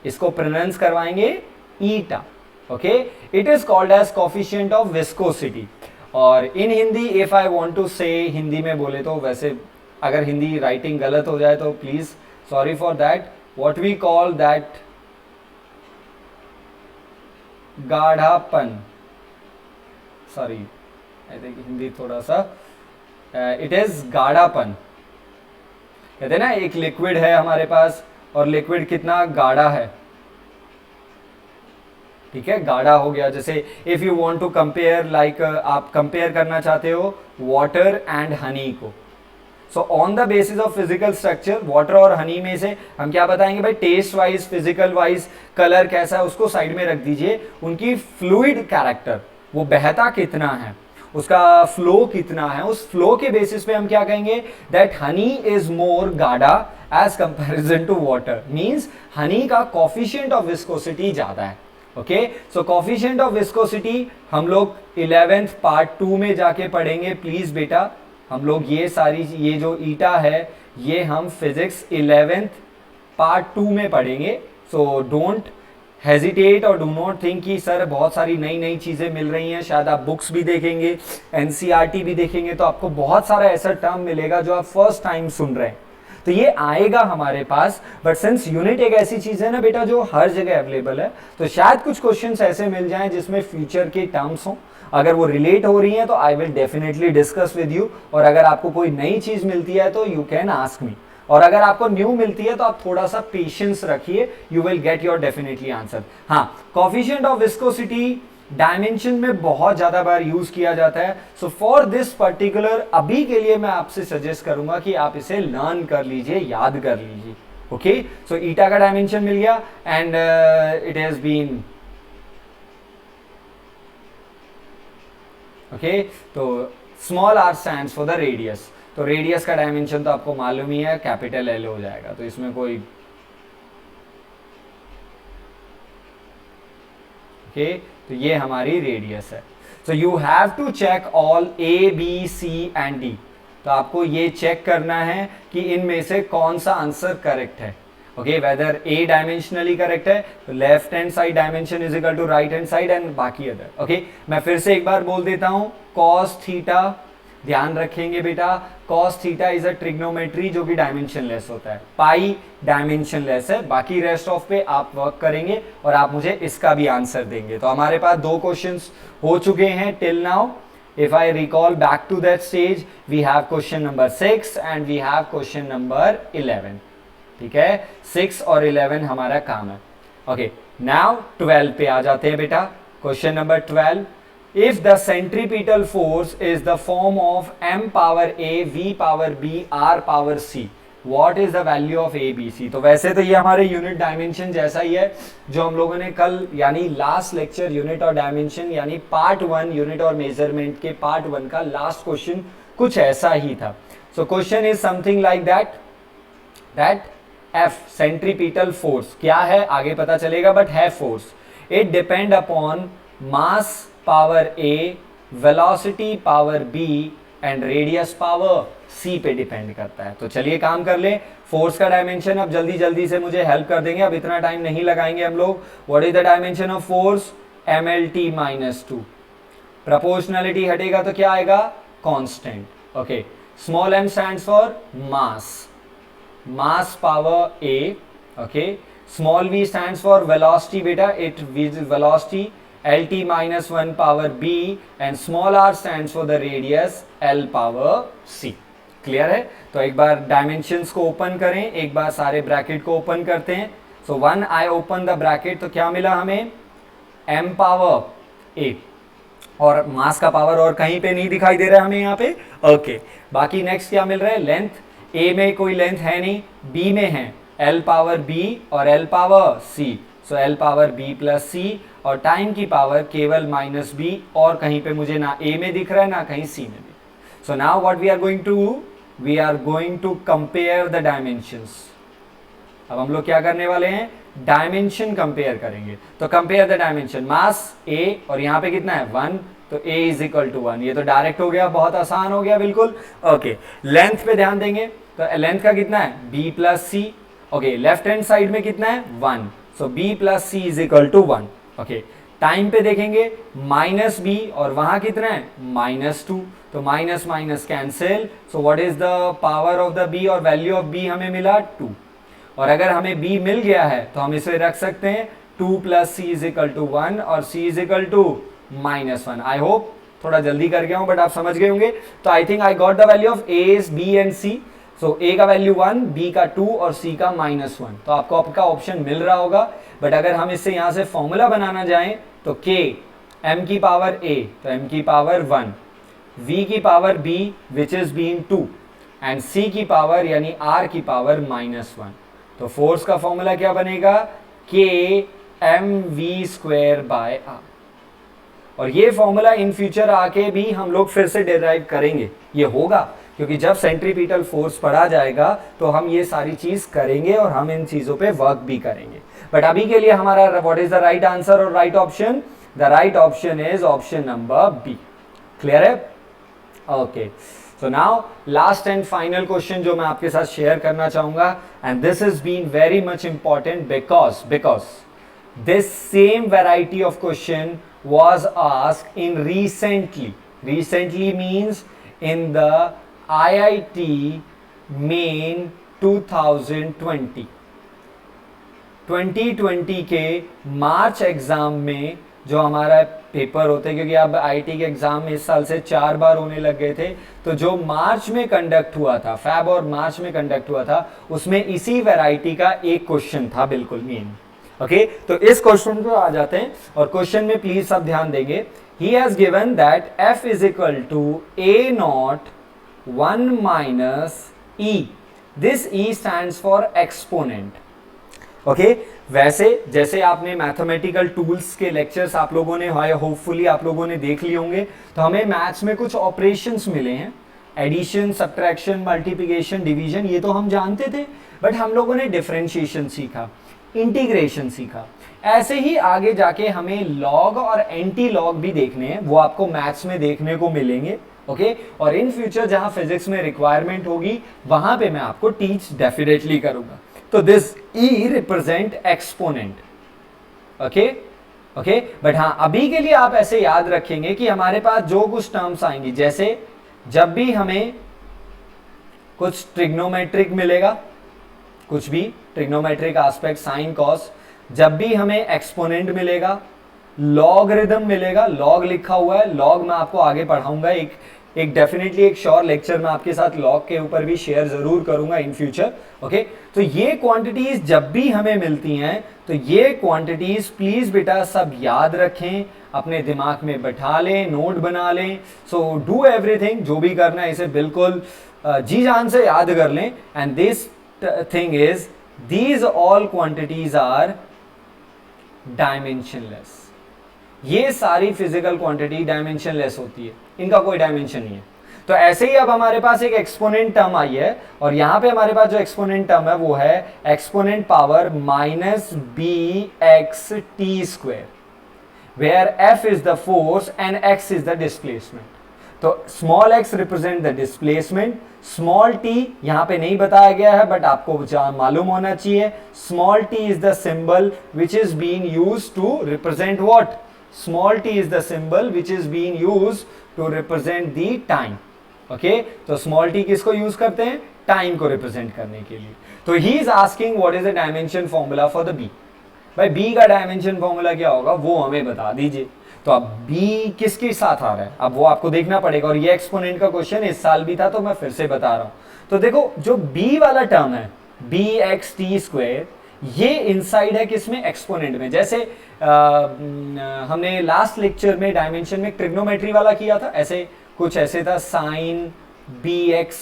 [SPEAKER 1] इसको प्रोनाउंस करवाएंगे eta. Okay, it is called as coefficient of viscosity. और in Hindi if I want to say, Hindi में बोले तो, वैसे अगर हिंदी राइटिंग गलत हो जाए तो please sorry for that, what we call that गाढ़ापन, सॉरी आई थिंक हिंदी थोड़ा सा, इट इज गाढ़ापन। कहते हैं ना एक लिक्विड है हमारे पास और लिक्विड कितना गाढ़ा है, ठीक है, गाढ़ा हो गया। जैसे if you want to compare like आप कंपेयर करना चाहते हो वाटर एंड हनी को, so on the basis of physical structure water और हनी में से हम क्या बताएंगे भाई, taste wise, physical wise, colour कैसा है उसको साइड में रख दीजिए, उनकी फ्लूइड कैरेक्टर, वो बहता कितना है, उसका फ्लो कितना है, उस फ्लो के बेसिस पे हम क्या कहेंगे दैट हनी इज मोर गाढ़ा as comparison to water, means honey का कोफिशिएंट ऑफ विस्कोसिटी ज्यादा है। Okay, so coefficient of viscosity हम लोग 11th पार्ट 2 में जाके पढ़ेंगे प्लीज बेटा। हम लोग ये सारी, ये जो ईटा है ये हम फिजिक्स 11th पार्ट 2 में पढ़ेंगे। सो डोंट हेजिटेट और डू नॉट थिंक कि सर बहुत सारी नई नई चीज़ें मिल रही हैं, शायद आप बुक्स भी देखेंगे, एनसीईआरटी भी देखेंगे तो आपको बहुत सारा ऐसा टर्म मिलेगा जो आप फर्स्ट टाइम सुन रहे हैं, तो ये आएगा हमारे पास। बट सिंस यूनिट एक ऐसी चीज है ना बेटा जो हर जगह अवेलेबल है, तो शायद कुछ क्वेश्चंस ऐसे मिल जाएं जिसमें फ्यूचर के टर्म्स हों, अगर वो रिलेट हो रही हैं तो I will definitely discuss with you, और अगर आपको कोई नई चीज मिलती है तो यू कैन आस्क मी, और अगर आपको न्यू मिलती है तो आप थोड़ा सा पेशेंस रखिए, you will get your definitely answer. हाँ, कोफिशिएंट ऑफ विस्कोसिटी डायमेंशन में बहुत ज्यादा बार यूज किया जाता है, सो फॉर दिस पर्टिकुलर अभी के लिए मैं आपसे सजेस्ट करूंगा कि आप इसे लर्न कर लीजिए, याद कर लीजिए। ओके, सो ईटा का डायमेंशन मिल गया and it has been okay. तो small R stands for the radius, तो रेडियस का डायमेंशन तो आपको मालूम ही है, कैपिटल एल हो जाएगा, तो इसमें कोई ओके, तो ये हमारी रेडियस है। So you have to check all A B C and D, तो आपको ये चेक करना है कि इनमें से कौन सा आंसर करेक्ट है। Okay, whether A dimensionally correct है तो left hand side dimension is equal to right hand side and बाकी अदर। ओके, मैं फिर से एक बार बोल देता हूं, कॉस थीटा, ध्यान रखेंगे बेटा, cos theta is a trigonometry जो कि डायमेंशनलेस होता है, पाई डायमेंशनलेस है, बाकी रेस्ट ऑफ पे आप वर्क करेंगे और आप मुझे इसका भी आंसर देंगे। तो हमारे पास 2 क्वेश्चंस हो चुके हैं till now. If I recall back to that stage, we have question number 6 and we have question number 11। ठीक है, 6 और 11 हमारा काम है। ओके, नाउ 12 पे आ जाते हैं बेटा। Question number 12, if the centripetal force is the form of m power a, v power b, r power c, what is the value of a b c। तो वैसे तो ये हमारे यूनिट डायमेंशन जैसा ही है जो हम लोगों ने कल यानी लास्ट लेक्चर यूनिट और डायमेंशन यानी पार्ट 1 यूनिट और मेजरमेंट के पार्ट 1 का लास्ट क्वेश्चन कुछ ऐसा ही था। So question is something like that F centripetal force क्या है आगे पता चलेगा, बट है force, it depend upon mass power A, velocity power B and radius power C पे डिपेंड करता है। तो चलिए काम कर ले, फोर्स का डायमेंशन अब जल्दी जल्दी से मुझे हेल्प कर देंगे, अब इतना टाइम नहीं लगाएंगे हम लोग। What is the dimension of force, mlt minus 2, proportionality हटेगा तो क्या आएगा, constant. Okay, small m stands for mass power A, okay, small v stands for velocity बेटा, it velocity lt minus 1 power b and small r stands for the radius l power c। Clear है? तो एक बार dimensions को open करें, एक बार सारे bracket को open करते हैं। So one I open the bracket, तो क्या मिला हमें, m पावर a, और मास का पावर और कहीं पे नहीं दिखाई दे रहा है हमें यहाँ पे। ओके, बाकी नेक्स्ट क्या मिल रहा है, लेंथ, a में कोई लेंथ है नहीं, b में है l पावर b और l पावर c, सो l power b plus c, और टाइम की पावर केवल माइनस b, और कहीं पे मुझे ना a में दिख रहा है ना कहीं c में भी। So now what we are going to, we are going to compare the dimensions. अब हम लोग क्या करने वाले हैं, डायमेंशन कंपेयर करेंगे। तो compare the dimension, mass a और यहाँ पे कितना है 1, तो a इज इक्वल टू 1, ये तो डायरेक्ट हो गया, बहुत आसान हो गया बिल्कुल। ओके, लेंथ पे ध्यान देंगे, तो लेंथ का कितना है b plus c। Okay, left hand side में कितना है 1, so b plus c is equal to 1। Okay, time पे देखेंगे माइनस b और वहां कितना है माइनस 2, तो minus minus cancel, so what is the power of the b, और वैल्यू ऑफ b हमें मिला 2, और अगर हमें b मिल गया है तो हम इसे रख सकते हैं 2 plus c is equal to 1 और c is equal to minus 1। I hope थोड़ा जल्दी कर गया हूं बट आप समझ गए होंगे। तो I think I got the value of a, b and c। सो ए का वैल्यू 1, बी का 2 और सी का -1। तो आपको आपका ऑप्शन मिल रहा होगा। बट अगर हम इससे यहां से फॉर्मूला बनाना जाएं तो k m की पावर a तो m की पावर 1, v की power b which is being 2 and c की पावर यानी r की पावर -1। तो फोर्स का फॉर्मूला क्या बनेगा, k mv²/r। और ये फॉर्मूला इन फ्यूचर आके भी हम लोग फिर से डिराइव करेंगे, ये होगा, क्योंकि जब सेंट्रीपिटल फोर्स पढ़ा जाएगा तो हम ये सारी चीज करेंगे और हम इन चीजों पे वर्क भी करेंगे। बट अभी के लिए हमारा what is the right answer और right option, the right option is option number B. Clear है? Okay, so now last and final question जो मैं आपके साथ शेयर करना चाहूंगा, and this is been very much important because this same variety of question was asked in recently means in the IIT main 2020 के मार्च exam में जो हमारा पेपर होते हैं, क्योंकि अब आईटी के एग्जाम इस साल से 4 बार होने लग गए थे, तो जो मार्च में कंडक्ट हुआ था, फैब और मार्च में कंडक्ट हुआ था, उसमें इसी वैरायटी का एक क्वेश्चन था बिल्कुल मेन। ओके, तो इस क्वेश्चन पे आ जाते हैं और क्वेश्चन में प्लीज सब ध्यान देंगे। He has given that f is equal to a0 1 minus e, this e stands for exponent. Okay, वैसे जैसे आपने मैथमेटिकल टूल्स के लेक्चर्स आप लोगों ने होपफुली आप लोगों ने देख लिए होंगे, तो हमें मैथ्स में कुछ ऑपरेशंस मिले हैं, एडिशन, सब्ट्रैक्शन, मल्टीप्लिकेशन, डिवीजन, ये तो हम जानते थे, बट हम लोगों ने डिफरेंशिएशन सीखा, इंटीग्रेशन सीखा। ऐसे ही आगे जाके हमें लॉग और एंटी लॉग भी देखने हैं, वो आपको मैथ्स में देखने को मिलेंगे। ओके, और इन फ्यूचर जहां फिजिक्स में रिक्वायरमेंट होगी वहां पे मैं आपको टीच डेफिनेटली करूंगा। तो this E represent exponent. Okay, but हाँ, अभी के लिए आप ऐसे याद रखेंगे कि हमारे पास जो कुछ टर्म्स आएंगी, जैसे जब भी हमें कुछ ट्रिग्नोमेट्रिक मिलेगा, कुछ भी ट्रिग्नोमेट्रिक एस्पेक्ट, साइन, कॉस, जब भी हमें एक्सपोनेंट मिलेगा, लॉगरिथम मिलेगा, लॉग लिखा हुआ है, लॉग मैं आपको आगे पढ़ाऊंगा, एक डेफिनेटली एक श्योर लेक्चर मैं आपके साथ लॉग के ऊपर भी शेयर जरूर करूंगा इन फ्यूचर। ओके, तो ये क्वांटिटीज जब भी हमें मिलती हैं, तो ये क्वांटिटीज प्लीज बेटा सब याद रखें, अपने दिमाग में बैठा लें, नोट बना लें। सो डू एवरीथिंग, जो भी करना है इसे बिल्कुल जी जान से याद कर लें। And this thing is these all quantities are dimensionless। ये सारी फिजिकल क्वांटिटी डायमेंशनलेस होती है, इनका कोई डायमेंशन नहीं है। तो ऐसे ही अब हमारे पास एक एक्सपोनेंट टर्म आई है, और यहां पे हमारे पास जो एक्सपोनेंट टर्म है वो है exponent power -bxt², where f is the force and x is the displacement। तो small x represent the displacement, small t यहां पे नहीं बताया गया है बट आपको मालूम होना चाहिए, small t is the symbol which is being used to represent what, small t is the symbol which is being used to represent the time. Okay, तो स्मॉल t किसको यूज करते हैं, टाइम को represent करने के लिए। तो he is asking what is the dimension formula for the b। भाई b का डायमेंशन फॉर्मूला क्या होगा वो हमें बता दीजिए। तो अब b किसके साथ आ रहा है, अब वो आपको देखना पड़ेगा, और ये एक्सपोनेंट का क्वेश्चन इस साल भी था तो मैं फिर से बता रहा हूं। तो देखो जो b वाला टर्म है bxt², ये इनसाइड है किसमें, एक्सपोनेंट में। जैसे हमने लास्ट लेक्चर में डायमेंशन में ट्रिग्नोमेट्री वाला किया था, ऐसे कुछ ऐसे था साइन bx,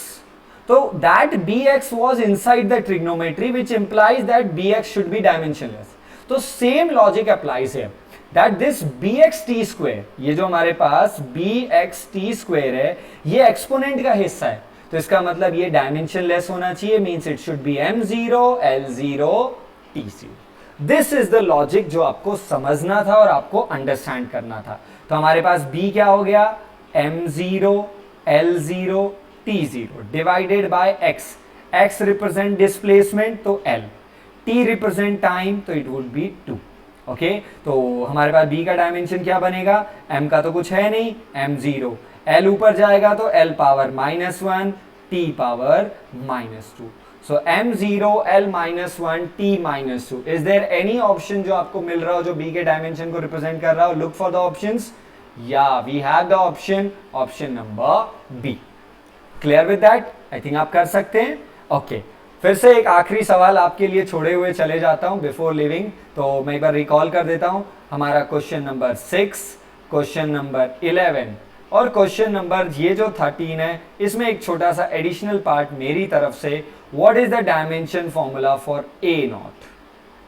[SPEAKER 1] तो that bx was inside the trigonometry which implies that bx should be dimensionless. तो सेम लॉजिक अप्लाइज है, दैट दिस bxt², ये जो हमारे पास bxt² है, ये एक्सपोनेंट का हिस्सा है, तो इसका मतलब ये डायमेंशनलेस होना चाहिए, means it should be m0 l0 t0। This is the logic जो आपको समझना था और आपको अंडरस्टैंड करना था। तो हमारे पास b क्या हो गया, m0 l0 t0 divided by x, x represent displacement तो l, t रिप्रेजेंट टाइम तो इट वुड बी 2। ओके, तो हमारे पास b का डायमेंशन क्या बनेगा, m का तो कुछ है नहीं, m0, l ऊपर जाएगा तो l power -1 t power -2, so m0 l -1 t -2। Is there any option जो आपको मिल रहा हो जो b के डायमेंशन को रिप्रेजेंट कर रहा हो, लुक फॉर द ऑप्शंस। या we have the option number b। Clear with that? I think आप कर सकते हैं। ओके फिर से एक आखिरी सवाल आपके लिए छोड़े हुए चले जाता हूं बिफोर लिविंग, तो मैं एक बार रिकॉल कर देता हूं। हमारा क्वेश्चन नंबर 6, क्वेश्चन नंबर 11 और क्वेश्चन नंबर ये जो 13 है, इसमें एक छोटा सा एडिशनल पार्ट मेरी तरफ से, what is the dimension formula for A not.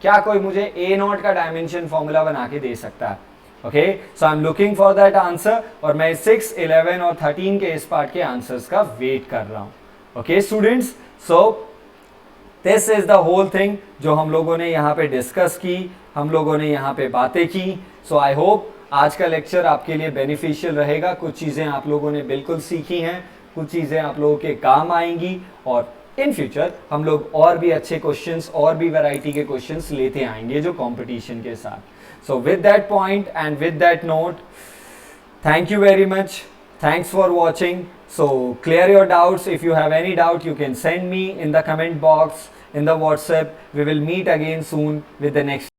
[SPEAKER 1] क्या कोई मुझे ए नॉट का डायमेंशन फॉर्मूला बना के दे सकता है? Okay so I am looking for that answer, और मैं 6, 11 और 13 के इस पार्ट के आंसर्स का वेट कर रहा हूं। Okay students, so this is the whole thing जो हम लोगों ने यहाँ पे डिस्कस की, हम लोगों ने यहाँ पे बातें की। सो आई होप आज का लेक्चर आपके लिए बेनिफिशियल रहेगा। कुछ चीज़ें आप लोगों ने बिल्कुल सीखी हैं, कुछ चीज़ें आप लोगों के काम आएंगी, और इन फ्यूचर हम लोग और भी अच्छे क्वेश्चंस और भी वैरायटी के क्वेश्चंस लेते आएंगे जो कंपटीशन के साथ। So with that point and with that note, thank you very much. Thanks for watching. So clear your doubts. If you have any doubt, you can send me in the comment box, in the WhatsApp. We will meet again soon with the next